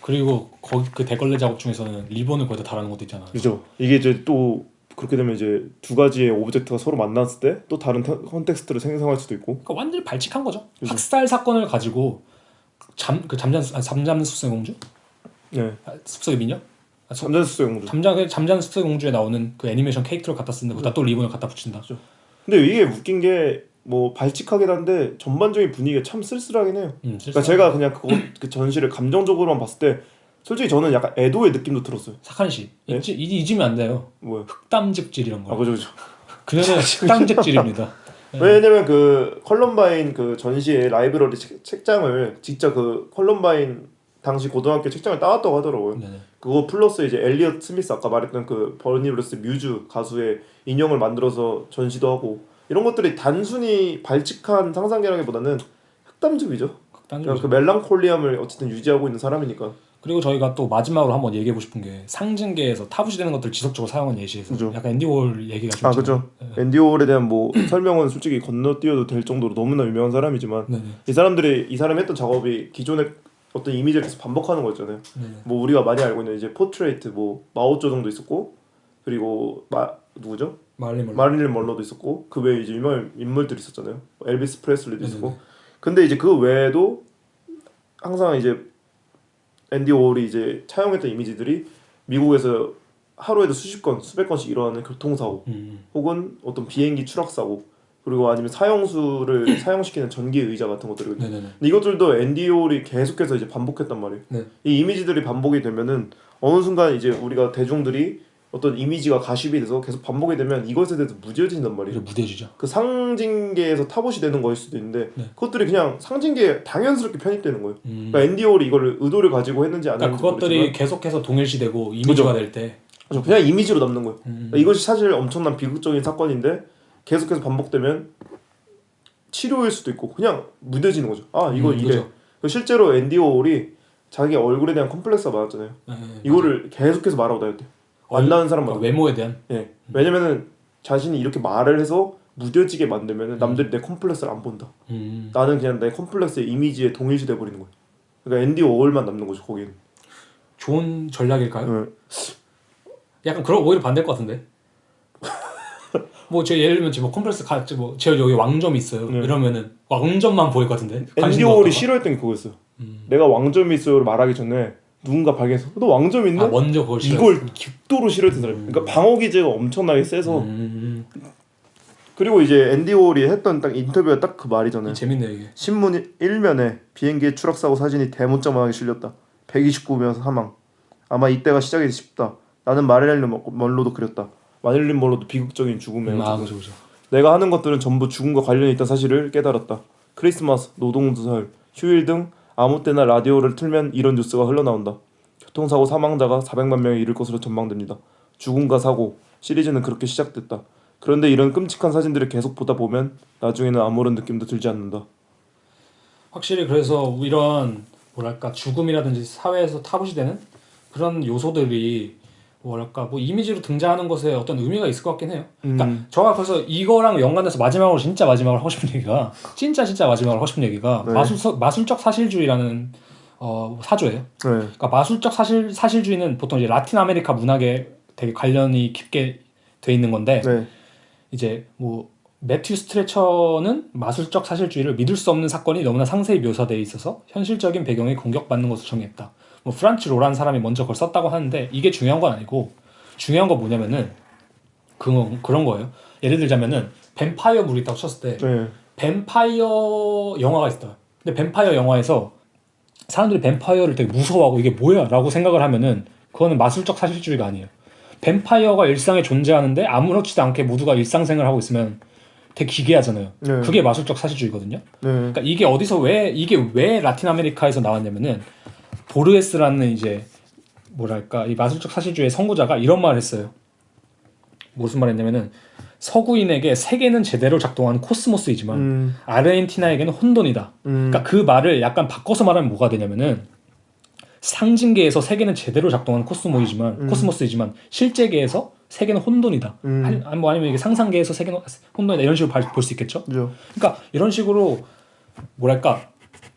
그리고 거기 그 대걸레 작업 중에서는 리본을 거기다 달아놓은 것도 있잖아요. 그죠. 이게 이제 또 그렇게 되면 이제 두 가지의 오브젝트가 서로 만났을 때 또 다른 컨텍스트를 생성할 수도 있고. 그러니까 완전히 발칙한 거죠. 그죠. 학살 사건을 가지고 잠자는 숲속의 공주? 네. 숲속의 미녀? 잠자는 숲속의 공주. 잠자는 숲속의 공주에 나오는 그 애니메이션 캐릭터를 갖다 쓰는데 거기다 또 리본을 갖다 붙인다. 그죠. 근데 이게 웃긴 게 뭐 발칙하긴 한데 전반적인 분위기가 참 쓸쓸하긴 해요. 그러니까 제가 그냥 그 전시를 감정적으로만 봤을 때 솔직히 저는 약간 애도의 느낌도 들었어요. 사칸씨 네? 잊으면 안 돼요. 뭐요? 흑담즉질 이런 거. 아 그죠. 그녀는 흑담즉질입니다. 네. 왜냐면 그 컬럼바인 그 전시의 라이브러리 책장을 직접 그 컬럼바인 당시 고등학교 책장을 따왔다고 하더라고요. 네네. 그거 플러스 이제 엘리엇 스미스 아까 말했던 그 버니브러스 뮤즈 가수의 인형을 만들어서 전시도 하고 이런 것들이 단순히 발칙한 상상계라기보다는 흑담적이죠. 그냥 그 멜랑콜리함을 어쨌든 유지하고 있는 사람이니까. 그리고 저희가 또 마지막으로 한번 얘기해보고 싶은 게 상징계에서 타부시되는 것들을 지속적으로 사용한 예시에서 그죠. 약간 앤디 월 얘기가 좀 아 있잖아요. 그죠. 앤디 워홀에 대한 뭐 설명은 솔직히 건너뛰어도 될 정도로 너무나 유명한 사람이지만 네네. 이 사람이 했던 작업이 기존의 어떤 이미지를 계속 반복하는 거잖아요. 네네. 뭐 우리가 많이 알고 있는 이제 포트레이트 뭐 마오쩌둥도 있었고 그리고 누구죠? 마릴린 먼로도 있었고 그 외에 이제 유명한 인물들이 있었잖아요. 엘비스 프레슬리도 있었고. 네네. 근데 이제 그 외에도 항상 이제 앤디 워홀이 이제 차용했던 이미지들이 미국에서 하루에도 수십 건, 수백 건씩 일어나는 교통사고 혹은 어떤 비행기 추락사고 그리고 아니면 사형수를 사형시키는 전기 의자 같은 것들이거든요. 네네네. 근데 이것들도 앤디 워홀이 계속해서 이제 반복했단 말이에요. 네. 이 이미지들이 반복이 되면은 어느 순간 이제 우리가 대중들이 어떤 이미지가 가십이 돼서 계속 반복이 되면 이것에 대해서 무뎌진단 말이에요. 무뎌지죠. 그 상징계에서 타봇이 되는 거일 수도 있는데 네. 그것들이 그냥 상징계에 당연스럽게 편입되는 거예요. 그러니까 앤디 워홀이 이거를 의도를 가지고 했는지 안 그러니까 했는지 그것들이 모르지만 계속해서 동일시되고 이미지가 될 때 그냥 이미지로 남는 거예요. 그러니까 이것이 사실 엄청난 비극적인 사건인데 계속해서 반복되면 치료일 수도 있고 그냥 무뎌지는 거죠. 아 이거 이래. 그렇죠. 실제로 앤디 워홀이 자기 얼굴에 대한 컴플렉스가 많았잖아요. 네, 이거를 계속해서 말하고 다녔대요. 안 나는 사람마다. 그러니까 외모에 대한. 예. 왜냐면은 자신이 이렇게 말을 해서 무뎌지게 만들면은 남들이 내 컴플렉스를 안 본다. 나는 그냥 내 컴플렉스의 이미지에 동일시돼 버리는 거예요. 그러니까 앤디 워홀만 남는 거죠 거기는. 좋은 전략일까요? 네. 약간 그런 오히려 반대일 것 같은데. 뭐 제 예를 들면 제 뭐 컴플렉스 뭐 제가 여기 왕점이 있어요. 네. 이러면은 왕점만 보일 것 같은데. 앤디 워홀이 싫어했던 게 그거였어요. 내가 왕점이 있어요를 말하기 전에 누군가 발견해서 너 왕점 있네? 아 먼저 그걸 싫어. 이걸極도로 싫어했던 사람이에요. 그러니까 방어 기제가 엄청나게 세서 그리고 이제 앤디 워홀이 했던 딱 인터뷰가 딱 그 말이잖아요. 재밌네 이게. 신문 1면에 비행기의 추락사고 사진이 대문짝만하게 실렸다. 129명 사망. 아마 이때가 시작이지 싶다. 나는 마릴린 먼로도 그렸다. 마릴린 먼로도 비극적인 죽음에 그죠. 내가 하는 것들은 전부 죽음과 관련이 있다는 사실을 깨달았다. 크리스마스, 노동절, 휴일 등 아무 때나 라디오를 틀면 이런 뉴스가 흘러나온다. 교통사고 사망자가 400만 명에 이를 것으로 전망됩니다. 죽음과 사고, 시리즈는 그렇게 시작됐다. 그런데 이런 끔찍한 사진들을 계속 보다 보면 나중에는 아무런 느낌도 들지 않는다. 확실히 그래서 이런 뭐랄까 죽음이라든지 사회에서 타부시 되는 그런 요소들이 뭐랄까 뭐 이미지로 등장하는 것에 어떤 의미가 있을 것 같긴 해요. 그러니까 저가 그래서 이거랑 연관해서 마지막으로 하고 싶은 얘기가 진짜 마지막으로 하고 싶은 얘기가 네. 마술적 사실주의라는 사조예요. 네. 그러니까 마술적 사실주의는 보통 이제 라틴 아메리카 문학에 되게 관련이 깊게 돼 있는 건데 네. 이제 뭐 매튜 스트레처는 마술적 사실주의를 믿을 수 없는 사건이 너무나 상세히 묘사되어 있어서 현실적인 배경에 공격받는 것을 정의했다. 뭐 프란츠 로란 사람이 먼저 그걸 썼다고 하는데 이게 중요한 건 아니고 중요한 건 뭐냐면은 그런 거예요. 예를 들자면은 뱀파이어 물이 있다고 쳤을 때 네. 뱀파이어 영화가 있어요. 근데 뱀파이어 영화에서 사람들이 뱀파이어를 되게 무서워하고 이게 뭐야 라고 생각을 하면은 그거는 마술적 사실주의가 아니에요. 뱀파이어가 일상에 존재하는데 아무렇지도 않게 모두가 일상생활을 하고 있으면 되게 기괴하잖아요. 네. 그게 마술적 사실주의거든요. 네. 그러니까 이게 왜 라틴 아메리카에서 나왔냐면은 보르헤스라는 이제 뭐랄까 이 마술적 사실주의의 선구자가 이런 말을 했어요. 무슨 말했냐면은 서구인에게 세계는 제대로 작동하는 코스모스이지만 아르헨티나에게는 혼돈이다. 그러니까 그 말을 약간 바꿔서 말하면 뭐가 되냐면은 상징계에서 세계는 제대로 작동하는 코스모스이지만 실제계에서 세계는 혼돈이다. 뭐 아니면 이게 상상계에서 세계는 혼돈이다 이런 식으로 볼 수 있겠죠. 그죠. 그러니까 이런 식으로 뭐랄까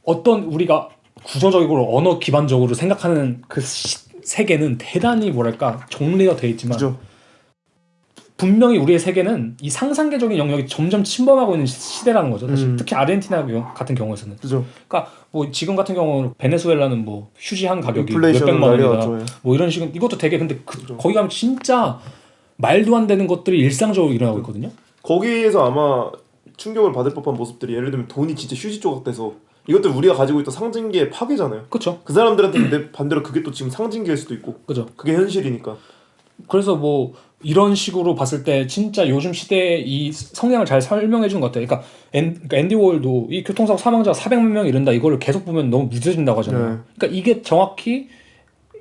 어떤 우리가 구조적으로 언어 기반적으로 생각하는 그 세계는 대단히 뭐랄까 정리가 돼 있지만 그죠. 분명히 우리의 세계는 이 상상계적인 영역이 점점 침범하고 있는 시대라는 거죠. 사실. 특히 아르헨티나 같은 경우에서는. 그죠. 그러니까 뭐 지금 같은 경우는 베네수엘라는 뭐 휴지 한 가격이 인플레이션은 몇백만 원이다. 난리가 났죠. 뭐 이런 식은 이것도 되게 근데 거기 가면 진짜 말도 안 되는 것들이 일상적으로 일어나고 있거든요. 거기에서 아마 충격을 받을 법한 모습들이 예를 들면 돈이 진짜 휴지 조각돼서 이것들 우리가 가지고 있던 상징계의 파괴잖아요. 그렇죠. 그 사람들한테는 내 반대로 그게 또 지금 상징계일 수도 있고. 그죠. 그게 현실이니까. 그래서 뭐 이런 식으로 봤을 때 진짜 요즘 시대의 이 성향을 잘 설명해 준 것 같아요. 그러니까 앤디 워홀도 이 교통사고 사망자가 400만 명이 이른다 이거를 계속 보면 너무 무뎌진다고 하잖아요. 네. 그러니까 이게 정확히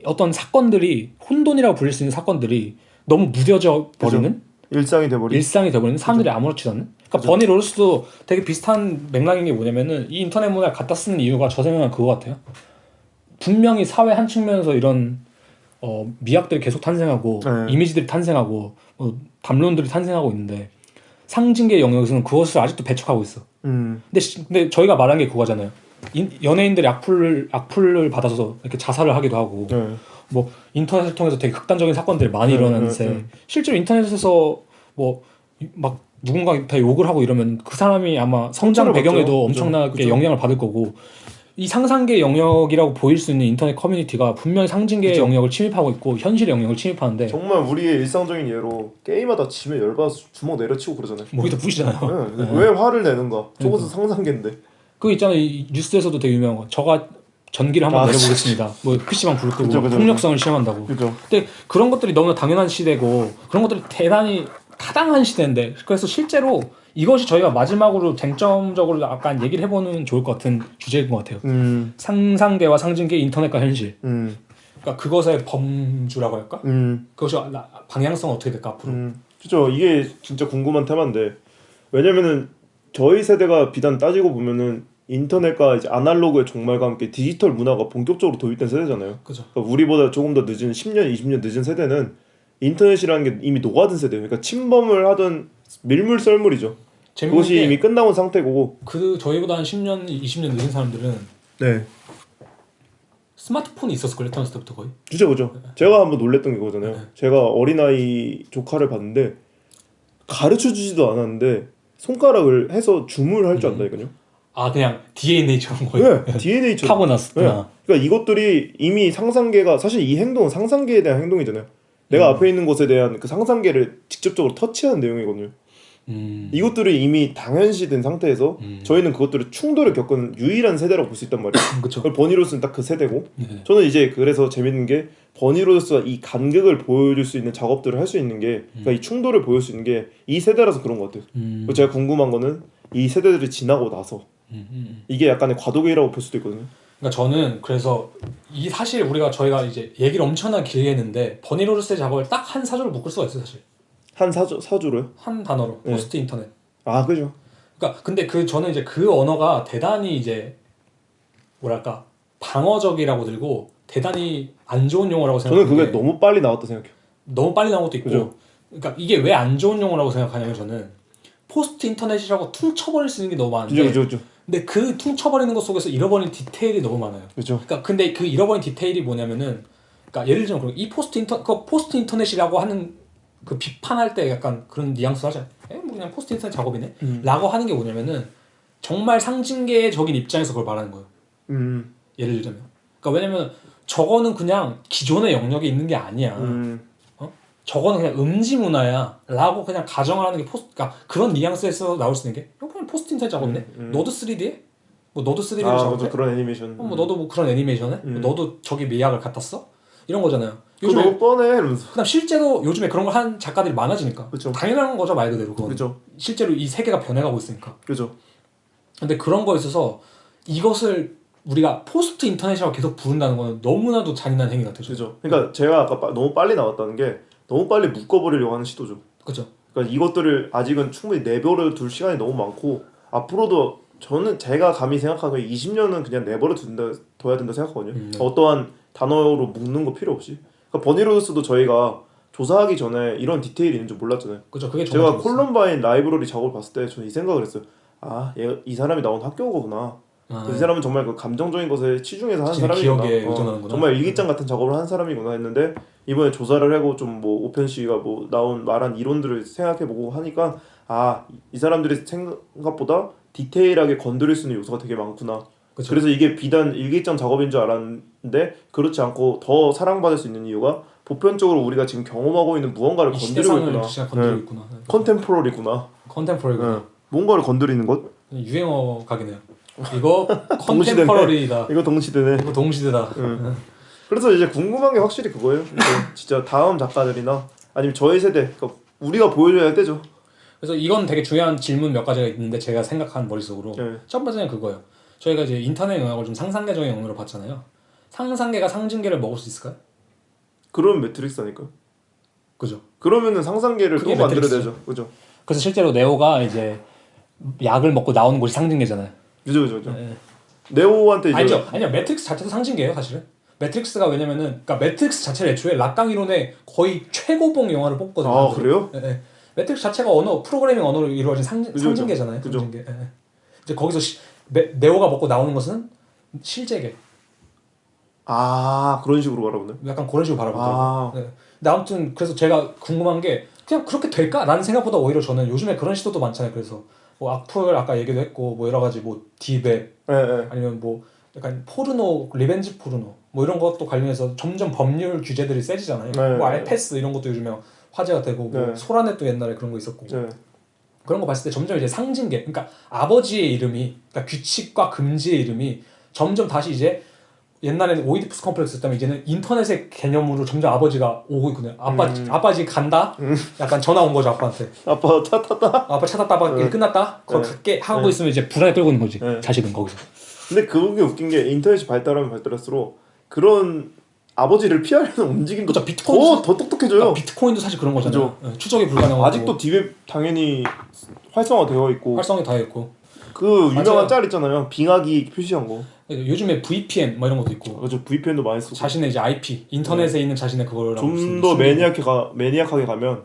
어떤 사건들이 혼돈이라고 불릴 수 있는 사건들이 너무 무뎌져 버리는 일상이 돼버린. 일상이 돼버리는 사람들이 아무렇지도 않은. 그러니까 버니 로스도 되게 비슷한 맥락인 게 뭐냐면은 이 인터넷 문화를 갖다 쓰는 이유가 저 생각은 그거 같아요. 분명히 사회 한 측면에서 이런 미학들이 계속 탄생하고 네. 이미지들이 탄생하고 담론들이 탄생하고 있는데 상징계 영역에서는 그것을 아직도 배척하고 있어. 근데 저희가 말한 게 그거잖아요. 연예인들이 악플을 받아서 이렇게 자살을 하기도 하고 네. 뭐 인터넷을 통해서 되게 극단적인 사건들이 많이 일어나는데 실제로 인터넷에서 뭐 막 누군가한테 욕을 하고 이러면 그 사람이 아마 성장 배경에도 그죠. 엄청나게 그죠. 영향을 받을 거고 이 상상계 영역이라고 보일 수 있는 인터넷 커뮤니티가 분명히 상징계의 그죠. 영역을 침입하고 있고 현실의 영역을 침입하는데 정말 우리의 일상적인 예로 게임하다 지면 열받아서 주먹 내려치고 그러잖아요. 모기도 부시잖아요. 네. 왜 화를 내는가? 저것은 상상계인데. 그 있잖아요. 이 뉴스에서도 되게 유명한 거. 저가 전기를 한번 내려보겠습니다. 뭐 PC방 불 끄고 그죠, 그죠, 폭력성을 시험한다고. 그죠. 근데 그런 것들이 너무나 당연한 시대고 그런 것들이 대단히 타당한 시대인데 그래서 실제로 이것이 저희가 마지막으로 쟁점적으로 약간 얘기를 해보는 좋을 것 같은 주제인 것 같아요. 상상계와 상징계, 인터넷과 현실. 그러니까 그것의 범주라고 할까? 그것이 방향성은 어떻게 될까 앞으로? 그죠. 이게 진짜 궁금한 테마인데 왜냐면은 저희 세대가 비단 따지고 보면은 인터넷과 이제 아날로그의 종말과 함께 디지털 문화가 본격적으로 도입된 세대잖아요. 그죠. 그러니까 우리보다 조금 더 늦은 10년, 20년 늦은 세대는 인터넷이라는 게 이미 녹아든 세대예요. 그러니까 침범을 하던 밀물 썰물이죠. 그것이 이미 끝나온 상태고 그 저희보다 한 10년, 20년 늦은 사람들은 네. 스마트폰이 있었을걸요? 태어났을 때부터 거의? 그죠. 제가 한번 놀랬던 게 그거잖아요. 네. 제가 어린아이 조카를 봤는데 가르쳐주지도 않았는데 손가락을 해서 줌을 할 줄 안다니까요. 아 그냥 DNA처럼 거의 네, DNA처럼 타고났었구나. 네. 그러니까 이것들이 이미 상상계가 사실 이 행동은 상상계에 대한 행동이잖아요. 내가 앞에 있는 것에 대한 그 상상계를 직접적으로 터치하는 내용이거든요. 이것들이 이미 당연시된 상태에서 저희는 그것들을 충돌을 겪은 유일한 세대라고 볼 수 있단 말이에요. 그쵸. 버니로스는 딱 그 세대고 네. 저는 이제 그래서 재밌는 게 버니로스가 이 간극을 보여줄 수 있는 작업들을 할 수 있는 게 그러니까 이 충돌을 보여줄 수 있는 게 이 세대라서 그런 것 같아요. 그리고 제가 궁금한 거는 이 세대들이 지나고 나서 이게 약간의 과도기라고 볼 수도 있거든요. 그러니까 저는 그래서 이 사실 저희가 이제 얘기를 엄청나게 길게 했는데 버니로스의 작업을 딱 한 사조로 묶을 수가 있어요 사실. 한 사주로요? 한 단어로 네. 포스트 인터넷. 아 그죠. 그러니까 근데 저는 이제 그 언어가 대단히 이제 뭐랄까 방어적이라고 들고 대단히 안 좋은 용어라고 저는 생각해요. 그게 너무 빨리 나왔다 생각해요. 너무 빨리 나온 것도 있고. 그죠. 그러니까 이게 왜 안 좋은 용어라고 생각하냐면 저는 포스트 인터넷이라고 퉁쳐버릴 수 있는 게 너무 많은데. 그죠. 근데 그 퉁쳐버리는 것 속에서 잃어버린 디테일이 너무 많아요. 그죠. 그러니까 근데 그 잃어버린 디테일이 뭐냐면은, 그러니까 예를 들면 이 포스트 인터넷이라고 하는 그 비판할 때 약간 그런 뉘앙스 하잖아요. 뭐 그냥 포스트 인터넷 작업이네. 라고 하는 게 뭐냐면은 정말 상징계적인 입장에서 그걸 말하는 거예요. 예를 들자면. 그러니까 왜냐면 저거는 그냥 기존의 영역에 있는 게 아니야. 저거는 그냥 음지 문화야 라고 그냥 가정을 하는 게 그러니까 그런 뉘앙스에서 나올 수 있는 게 그냥 포스트 인터넷 작업네? 너도 3D해? 뭐 너도 3D를 아 작업해? 맞아 그런 애니메이션. 뭐 너도 뭐 그런 애니메이션 해? 뭐 너도 저기 미학을 같았어? 이런 거잖아요. 그거 너무 뻔해 이러면서. 그다음 실제로 요즘에 그런 걸 한 작가들이 많아지니까 그쵸. 당연한 거죠 말 그대로 그건. 그죠. 실제로 이 세계가 변해가고 있으니까. 그죠. 근데 그런 거에 있어서 이것을 우리가 포스트 인터넷이라고 계속 부른다는 거는 너무나도 잔인한 행위 같아요. 그죠. 그러니까 제가 아까 너무 빨리 나왔다는 게 너무 빨리 묶어버리려고 하는 시도죠. 그죠. 그러니까 이것들을 아직은 충분히 내버려 둘 시간이 너무 많고 앞으로도 저는 제가 감히 생각하기에 20년은 그냥 내버려 둬야 된다 생각하거든요. 어떠한 단어로 묶는 거 필요 없이. 그러니까 버니로드스도 저희가 조사하기 전에 이런 디테일이 있는 줄 몰랐잖아요. 그죠. 그게 제가 콜럼바인 라이브러리 작업을 봤을 때 저는 이 생각을 했어요. 아, 이 사람이 나온 학교거구나. 이 사람은 정말 그 감정적인 것에 치중해서 하는 사람이구나. 기억에 의존하는구나. 정말 일기장 같은 작업을 하는 사람이구나 했는데 이번에 조사를 하고 좀 뭐 오편 씨가 뭐 나온 말한 이론들을 생각해보고 하니까 아, 이 사람들이 생각보다 디테일하게 건드릴 수 있는 요소가 되게 많구나. 그쵸. 그래서 이게 비단 일기장 작업인 줄 알았는데 그렇지 않고 더 사랑받을 수 있는 이유가 보편적으로 우리가 지금 경험하고 있는 무언가를 건드리고 있구나. 건드리고 있구나. 컨템포러리구나. 컨템포러리구나. 뭔가를 건드리는 것? 유행어 각이네요. 이거 컨템퍼러리다. 이거 동시대네. 이거 동시대다. 그래서 이제 궁금한 게 확실히 그거예요. 이제 진짜 다음 작가들이나 아니면 저희 세대, 그러니까 우리가 보여줘야 할 때죠. 그래서 이건 되게 중요한 질문 몇 가지가 있는데 제가 생각한 머릿속으로 첫 번째는 그거예요. 저희가 이제 인터넷 영역을 좀 상상계적인 영역으로 봤잖아요. 상상계가 상징계를 먹을 수 있을까요? 그런 매트릭스 아닐까요? 그죠. 그러면은 상상계를 또 만들어야 되죠. 그죠. 그래서 실제로 네오가 이제 약을 먹고 나오는 곳이 상징계잖아요. 그죠. 네오한테 이제 아니요. 매트릭스 자체도 상징계예요, 사실은. 매트릭스가 왜냐면은 그러니까 매트릭스 자체를 애초에 락강 이론의 거의 최고봉 영화를 뽑거든요. 아, 그래요? 네. 매트릭스 자체가 프로그래밍 언어로 이루어진 상징계잖아요. 그죠. 상징계. 이제 거기서 네오가 먹고 나오는 것은 실제계. 아, 그런 식으로 바라보네. 약간 그런 식으로 바라보더라고요. 네. 근데 아무튼 그래서 제가 궁금한 게 그냥 그렇게 될까라는 생각보다 오히려 저는 요즘에 그런 시도도 많잖아요. 그래서 뭐 악플 아까 얘기도 했고 뭐 여러 가지 뭐 디벳 아니면 뭐 약간 포르노 리벤지 포르노 뭐 이런 것도 관련해서 점점 법률 규제들이 세지잖아요. 뭐 알패스 이런 것도 요즘에 화제가 되고 뭐 소라넷도 옛날에 그런 거 있었고 그런 거 봤을 때 점점 이제 상징계 그러니까 아버지의 이름이 그러니까 규칙과 금지의 이름이 점점 다시 이제 옛날에는 오이디푸스 컴플렉스였다면 이제는 인터넷의 개념으로 점점 아버지가 오고 있거든요. 아빠 지금 간다. 약간 전화 온 거죠 아빠한테. 아빠 차 탔다. 아빠 차 탔다. 아빠 일 끝났다. 그걸 갈게 하고 있으면 이제 불안에 끌고 있는 거지. 자식은 거기서. 근데 그게 웃긴 게 인터넷이 발달하면 발달할수록 그런 아버지를 피하려는 움직임도 더 똑똑해져요. 그러니까 비트코인도 사실 그런 거잖아요. 추적이 불가능하고. 아직도 디웹 당연히 활성화되어 있고. 활성이 다 있고. 그 유명한 짤 있잖아요. 빙하기 표시한 거. 요즘에 VPN 뭐 이런 것도 있고. 그렇죠. VPN도 많이 쓰고. 자신의 이제 IP 인터넷에 있는 자신의 그걸 좀 더 매니악하게 가면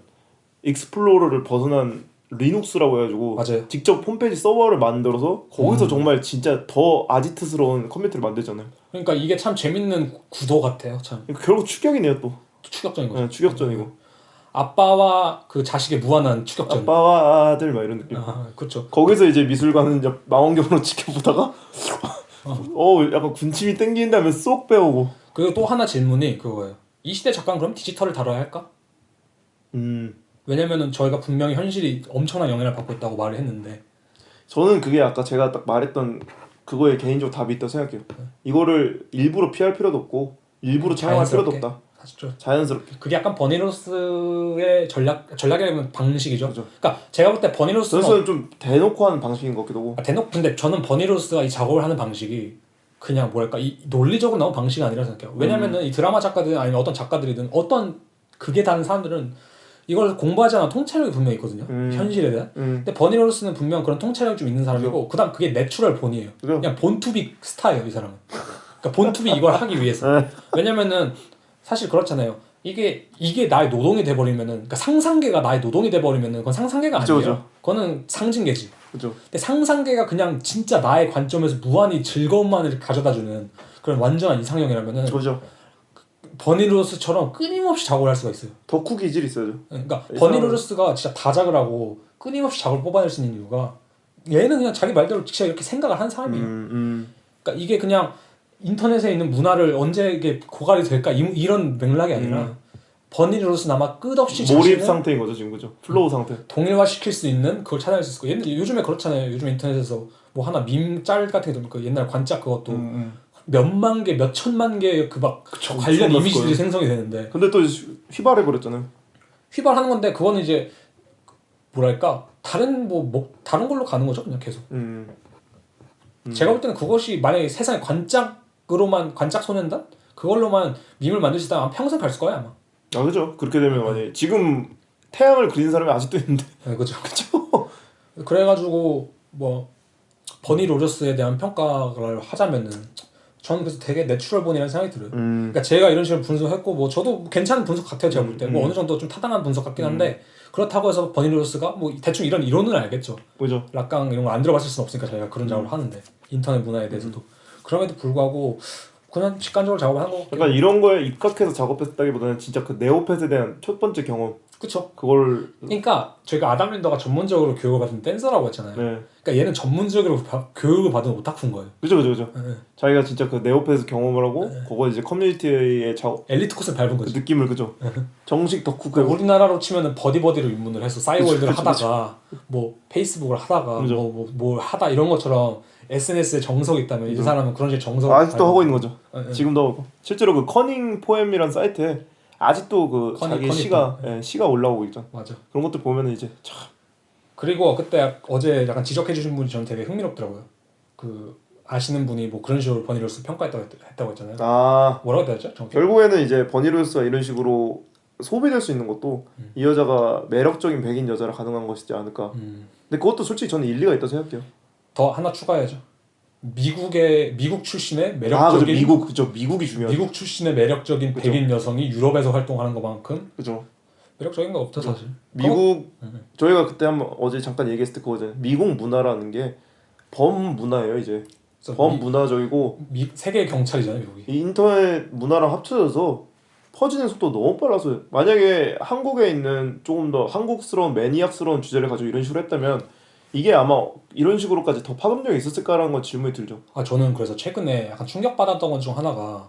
익스플로러를 벗어난 리눅스라고 해가지고 맞아요. 직접 홈페이지 서버를 만들어서 거기서 정말 진짜 더 아지트스러운 컴퓨터를 만들잖아요. 그러니까 이게 참 재밌는 구도 같아요. 참. 그러니까 결국 추격이네요 또. 추격전인 거죠. 추격전이고. 아빠와 그 자식의 무한한 추격전. 아빠와 아들 막 이런 느낌. 그렇죠. 거기서 이제 미술관은 이제 망원경으로 지켜보다가 약간 군침이 땡긴다면 쏙 빼오고. 그리고 또 하나 질문이 그거예요. 이 시대 작가는 그럼 디지털을 다뤄야 할까? 왜냐면은 저희가 분명히 현실이 엄청난 영향을 받고 있다고 말을 했는데 저는 그게 아까 제가 딱 말했던 그거에 개인적으로 답이 있다고 생각해요. 이거를 일부러 피할 필요도 없고 일부러 촬영할 필요도 없다. 사실 자연스럽게. 그게 약간 버니로스의 전략이라면 방식이죠. 그렇죠. 그러니까 제가 볼 때 버니로스는 좀 대놓고 하는 방식인 것 같기도 하고. 대놓고 근데 저는 버니로스가 이 작업을 하는 방식이 그냥 뭐랄까 이 논리적으로 나온 방식이 아니라 생각해요. 왜냐면은 이 드라마 작가든 아니면 어떤 작가들이든 어떤 극에 다는 사람들은 이걸 공부하지 않아 통찰력이 분명히 있거든요. 현실에 대한. 근데 버니로스는 분명 그런 통찰력이 좀 있는 사람이고 그다음 그게 내추럴 본이에요. 그냥 본투비 스타예요, 이 사람은. 그러니까 본투비 이걸 하기 위해서. 왜냐면은 사실 그렇잖아요. 이게 나의 노동이 돼버리면은 그러니까 상상계가 나의 노동이 돼버리면은 그건 상상계가 아니에요. 그쵸. 그거는 상징계지. 그죠. 근데 상상계가 그냥 진짜 나의 관점에서 무한히 즐거움만을 가져다주는 그런 완전한 이상형이라면은 그죠. 버니로스처럼 끊임없이 작업을 할 수가 있어요. 덕후 기질이 있어요. 그러니까 버니로스가 진짜 다작을 하고 끊임없이 작업을 뽑아낼 수 있는 이유가 얘는 그냥 자기 말대로 진짜 이렇게 생각을 한 사람이에요. 그러니까 이게 그냥 인터넷에 있는 문화를 언제 이게 고갈이 될까 이런 맥락이 아니라 버니로서 아마 끝없이 몰입 자신을 상태인 거죠 지금 그죠? 플로우 상태. 동일화시킬 수 있는 그걸 찾아낼 수 있을 거예요. 요즘에 그렇잖아요. 요즘 인터넷에서 뭐 하나 밈 짤 같은 게 그 옛날 관짝 그것도 몇만 개, 몇 천만 개 그 막 관련 엄청났을 이미지들이 거예요. 생성이 되는데 근데 또 휘발해 버렸잖아요. 휘발하는 건데 그거는 이제 뭐랄까 다른 걸로 가는 거죠 그냥 계속. 제가 볼 때는 그것이 만약에 세상에 관짝 소년단 그걸로만 밈을 만들 수 있다면 아마 평생 갈 거예요 아마. 아 그죠? 그렇게 되면 만약에 지금 태양을 그린 사람이 아직도 있는데. 네, 그죠. 그래가지고 뭐 버니 로저스에 대한 평가를 하자면은 저는 그래서 되게 내추럴본이라는 생각이 들어요. 그러니까 제가 이런 식으로 분석했고 뭐 저도 괜찮은 분석 같아요 제가 볼 때. 뭐 어느 정도 좀 타당한 분석 같긴 한데 그렇다고 해서 버니 로저스가 뭐 대충 이런 이론은 알겠죠. 그죠? 락강 이런 거 안 들어봤을 수는 없으니까 저희가 그런 작업을 하는데 인터넷 문화에 대해서도 그럼에도 불구하고 그냥 직관적으로 작업을 한 거. 약간 이런 거에 입각해서 작업했다기보다는 진짜 그 네오펫에 대한 첫 번째 경험. 그쵸. 그걸 그러니까 저희가 아담 린더가 전문적으로 교육을 받은 댄서라고 했잖아요. 네. 그러니까 얘는 전문적으로 교육을 받은 오타쿠인 거예요. 그죠. 네. 자기가 진짜 그 네오펫에서 경험을 하고 그거 이제 커뮤니티의 엘리트 코스를 밟은 그 거지. 느낌을 그죠. 정식 덕후 그러니까 우리나라로 치면은 버디버디로 입문을 해서 싸이월드를 그쵸. 하다가 뭐 페이스북을 하다가 그죠. 뭘 하다 이런 것처럼 SNS에 정석이 있다면 이 사람은 그런 식의 정석을 아직도 하고 있는 거죠. 네. 지금도 하고. 실제로 그 커닝 포엠이라는 사이트에 아직도 그 자기 커닝 시가 포엠. 예, 시가 올라오고 있죠. 맞아. 그런 것들 보면은 이제 참 그리고 그때 어제 약간 지적해 주신 분이 저는 되게 흥미롭더라고요. 그 아시는 분이 뭐 그런 식으로 버니로스 평가했다고 했잖아요. 아 뭐라고 했죠? 정확히? 결국에는 이제 버니로스가 이런 식으로 소비될 수 있는 것도 이 여자가 매력적인 백인 여자라 가능한 것이지 않을까. 근데 그것도 솔직히 저는 일리가 있다고 생각해요. 더 하나 추가해야죠. 미국 출신의 아 그죠. 매력적인 미국 그죠. 미국이 중요하죠. 미국 출신의 매력적인 그쵸. 백인 여성이 유럽에서 활동하는 것만큼 그죠. 매력적인 거 없죠 사실. 미국 저희가 그때 한번 어제 잠깐 얘기했을 때 그거잖아요. 미국 문화라는 게 범 문화예요 이제. 범 문화적이고 세계 경찰이잖아요 미국이. 이 인터넷 문화랑 합쳐져서 퍼지는 속도 너무 빨라서 만약에 한국에 있는 조금 더 한국스러운 매니악스러운 주제를 가지고 이런 식으로 했다면 이게 아마 이런 식으로까지 더 파급력이 있었을까라는 건 질문이 들죠. 아 저는 그래서 최근에 약간 충격받았던 것 중 하나가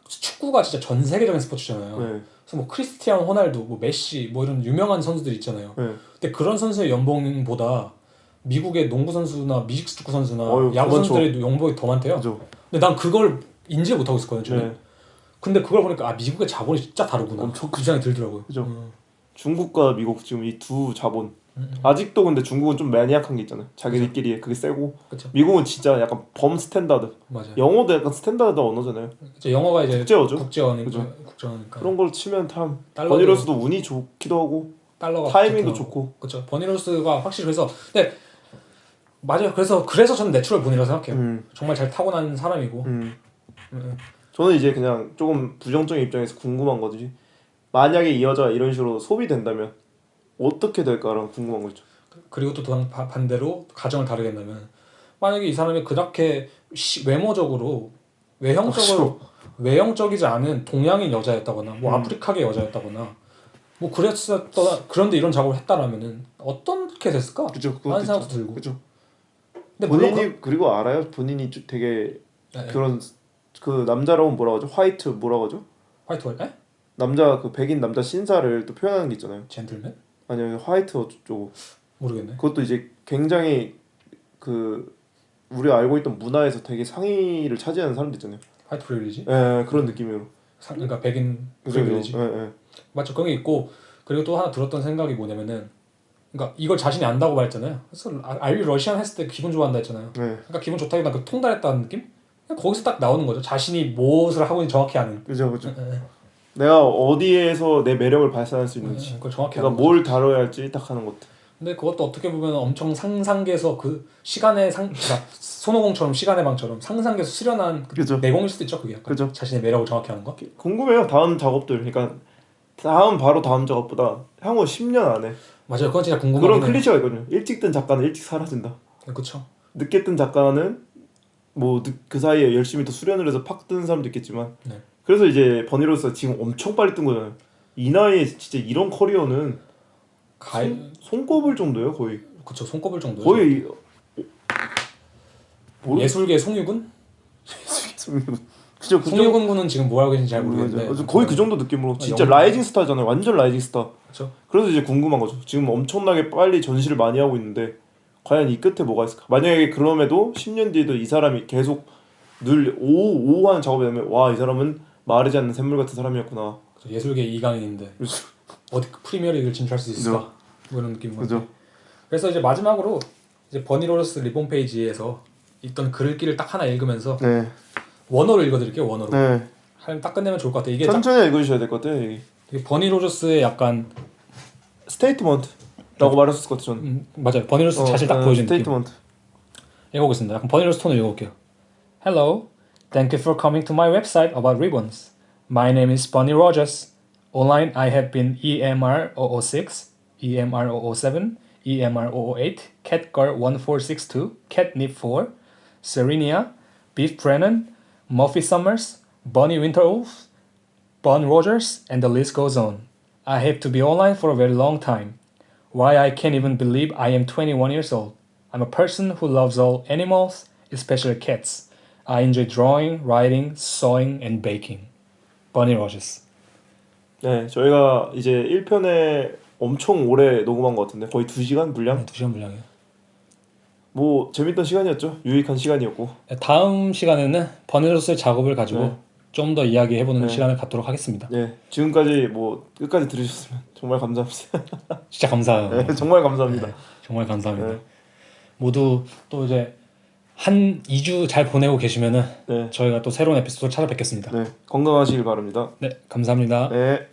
축구가 진짜 전 세계적인 스포츠잖아요. 네. 그래서 뭐 크리스티아노 호날두, 뭐 메시, 뭐 이런 유명한 선수들 있잖아요. 네. 근데 그런 선수의 연봉보다 미국의 농구 선수나 미식스 축구 선수나 어휴, 야구 더 많죠. 선수들의 연봉이 더 많대요. 그죠. 근데 난 그걸 인지 못하고 있었거든요. 저는. 네. 근데 그걸 보니까 아 미국의 자본이 진짜 다르구나. 엄청 그 생각이 들더라고요. 그죠. 중국과 미국 지금 이 두 자본 아직도 근데 중국은 좀 매니악한 게 있잖아요. 자기들끼리 그게 세고 그렇죠. 미국은 진짜 약간 범 스탠다드. 맞아요. 영어도 약간 스탠다드 언어잖아요. 이제 영어가 이제 국제어죠. 국제어니까. 그죠. 국제어니까. 그런 걸 치면 참 달러도- 버니로스도 운이 좋기도 하고 달러가 타이밍도 붙어서. 좋고. 그렇죠. 버니로스가 확실히 그래서 근데 맞아요. 그래서 저는 내추럴 본이라고 생각해요. 정말 잘 타고난 사람이고. 저는 이제 그냥 조금 부정적인 입장에서 궁금한 거지. 만약에 이 여자가 이런 식으로 소비된다면 어떻게 될까라는 궁금한 거 있죠. 그리고 또 반대로 가정을 다르게 한다면 만약에 이 사람이 그렇게 외모적으로 외형적이지 않은 동양인 여자였다거나 뭐 아프리카계 여자였다거나 뭐 그런데 이런 작업을 했다라면은 어떻게 됐을까? 그죠. 하는 생각도 들고. 그죠. 근데 본인이 그리고 알아요? 본인이 되게 네. 그런 그 남자라고 뭐라고 하죠? 화이트 뭐라고 하죠? 화이트 월? 남자 그 백인 남자 신사를 또 표현하는 게 있잖아요. 젠틀맨? 아니요 화이트 어쩌고 모르겠네. 그것도 이제 굉장히 그 우리가 알고 있던 문화에서 되게 상위를 차지하는 사람들 있잖아요. 화이트 프리빌리지? 예 그런 느낌으로. 그러니까 백인 그죠. 프리빌리지. 예. 맞죠. 그런 게 있고 그리고 또 하나 들었던 생각이 뭐냐면은 그러니까 이걸 자신이 안다고 말했잖아요. 그래서 알류 러시안 했을 때 기분 좋아한다 했잖아요. 네. 그러니까 기분 좋다기보다 그 통달했다는 느낌? 그냥 거기서 딱 나오는 거죠. 자신이 무엇을 하고 있는지 정확히 아는. 그죠. 내가 어디에서 내 매력을 발산할 수 있는지. 그걸 정확히 그러니까 아는 뭘 다뤄야 할지 딱 하는 것들. 근데 그것도 어떻게 보면 엄청 상상계에서 그 그러니까 손오공처럼 시간의 방처럼 상상계에서 수련한 그죠. 내공일 수도 있죠. 그게 약간 그죠. 자신의 매력을 정확히 아는 거. 궁금해요. 다음 작업들. 그러니까 바로 다음 작업보다 향후 10년 안에 맞아요. 그건 진짜 궁금하긴 그런 해요. 클리셰가 있거든요. 일찍 뜬 작가는 일찍 사라진다. 그렇죠. 늦게 뜬 작가는 뭐 그 사이에 열심히 또 수련을 해서 팍 뜨는 사람도 있겠지만 네. 그래서 이제 버니로스가 지금 엄청 빨리 뜬 거잖아요. 이 나이에 진짜 이런 커리어는 손꼽을 정도예요 거의. 그렇죠. 손꼽을 정도죠. 거의 예술계 송유근? 그죠 그 정도. 송유근 군은 지금 뭐 하고 계신지 잘 모르겠는데 맞아. 거의 그 정도 느낌으로 진짜 영- 라이징 스타잖아요. 완전 라이징 스타. 그렇죠. 그래서 이제 궁금한 거죠. 지금 엄청나게 빨리 전시를 많이 하고 있는데 과연 이 끝에 뭐가 있을까? 만약에 그럼에도 10년 뒤에도 이 사람이 계속 늘 오오 하는 작업이 되면 와 이 사람은 마르지 않는 샘물 같은 사람이었구나. 예술계 이강인인데 그죠. 어디 프리미어리그를 진출할 수 있을까? 뭐 이런 느낌인 거죠. 그죠. 그래서 이제 마지막으로 이제 버니 로저스 리본 페이지에서 있던 글귀를 딱 하나 읽으면서 네. 원어로 읽어드릴게요. 원어로. 네. 딱 끝내면 좋을 것 같아요. 이게 천천히 읽어주셔야 될 것 같아요. 이게. 버니 로저스의 약간 스테이트먼트라고 말했을 것 같아요. 저는. 맞아요. 버니 로저스 자신 딱 보여주는 느낌. 스테이트먼트. 읽어보겠습니다. 약간 버니 로저스 톤으로 읽어볼게요. Hello, thank you for coming to my website about ribbons. My name is Bunny Rogers. Online I have been EMR006, EMR007, EMR008, Catgirl1462, Catnip4, Serenia, Beef Brennan, Muffy Summers, Bunny Winterwolf, Bun Rogers, and the list goes on. I have to be online for a very long time. Why I can't even believe I am 21 years old. I'm a person who loves all animals, especially cats. I enjoy drawing, writing, sewing, and baking. Bunny Rogers. 네, 저희가 이제 1편에 엄청 오래 녹음한 것 같은데 거의 2시간 분량? 2시간 분량이요. 뭐 재밌던 시간이었죠. 유익한 시간이었고. 다음 시간에는 버니 로저스의 작업을 가지고 네. 좀 더 이야기해보는 네. 시간을 갖도록 하겠습니다. 네, 지금까지 뭐 끝까지 들으셨으면 정말 감사합니다. 진짜 감사해요. 네, 정말 감사합니다. 정말 감사합니다. 네. 모두 또 이제 한 2주 잘 보내고 계시면은 네, 저희가 또 새로운 에피소드 찾아뵙겠습니다. 네, 건강하시길 바랍니다. 네, 감사합니다. 네.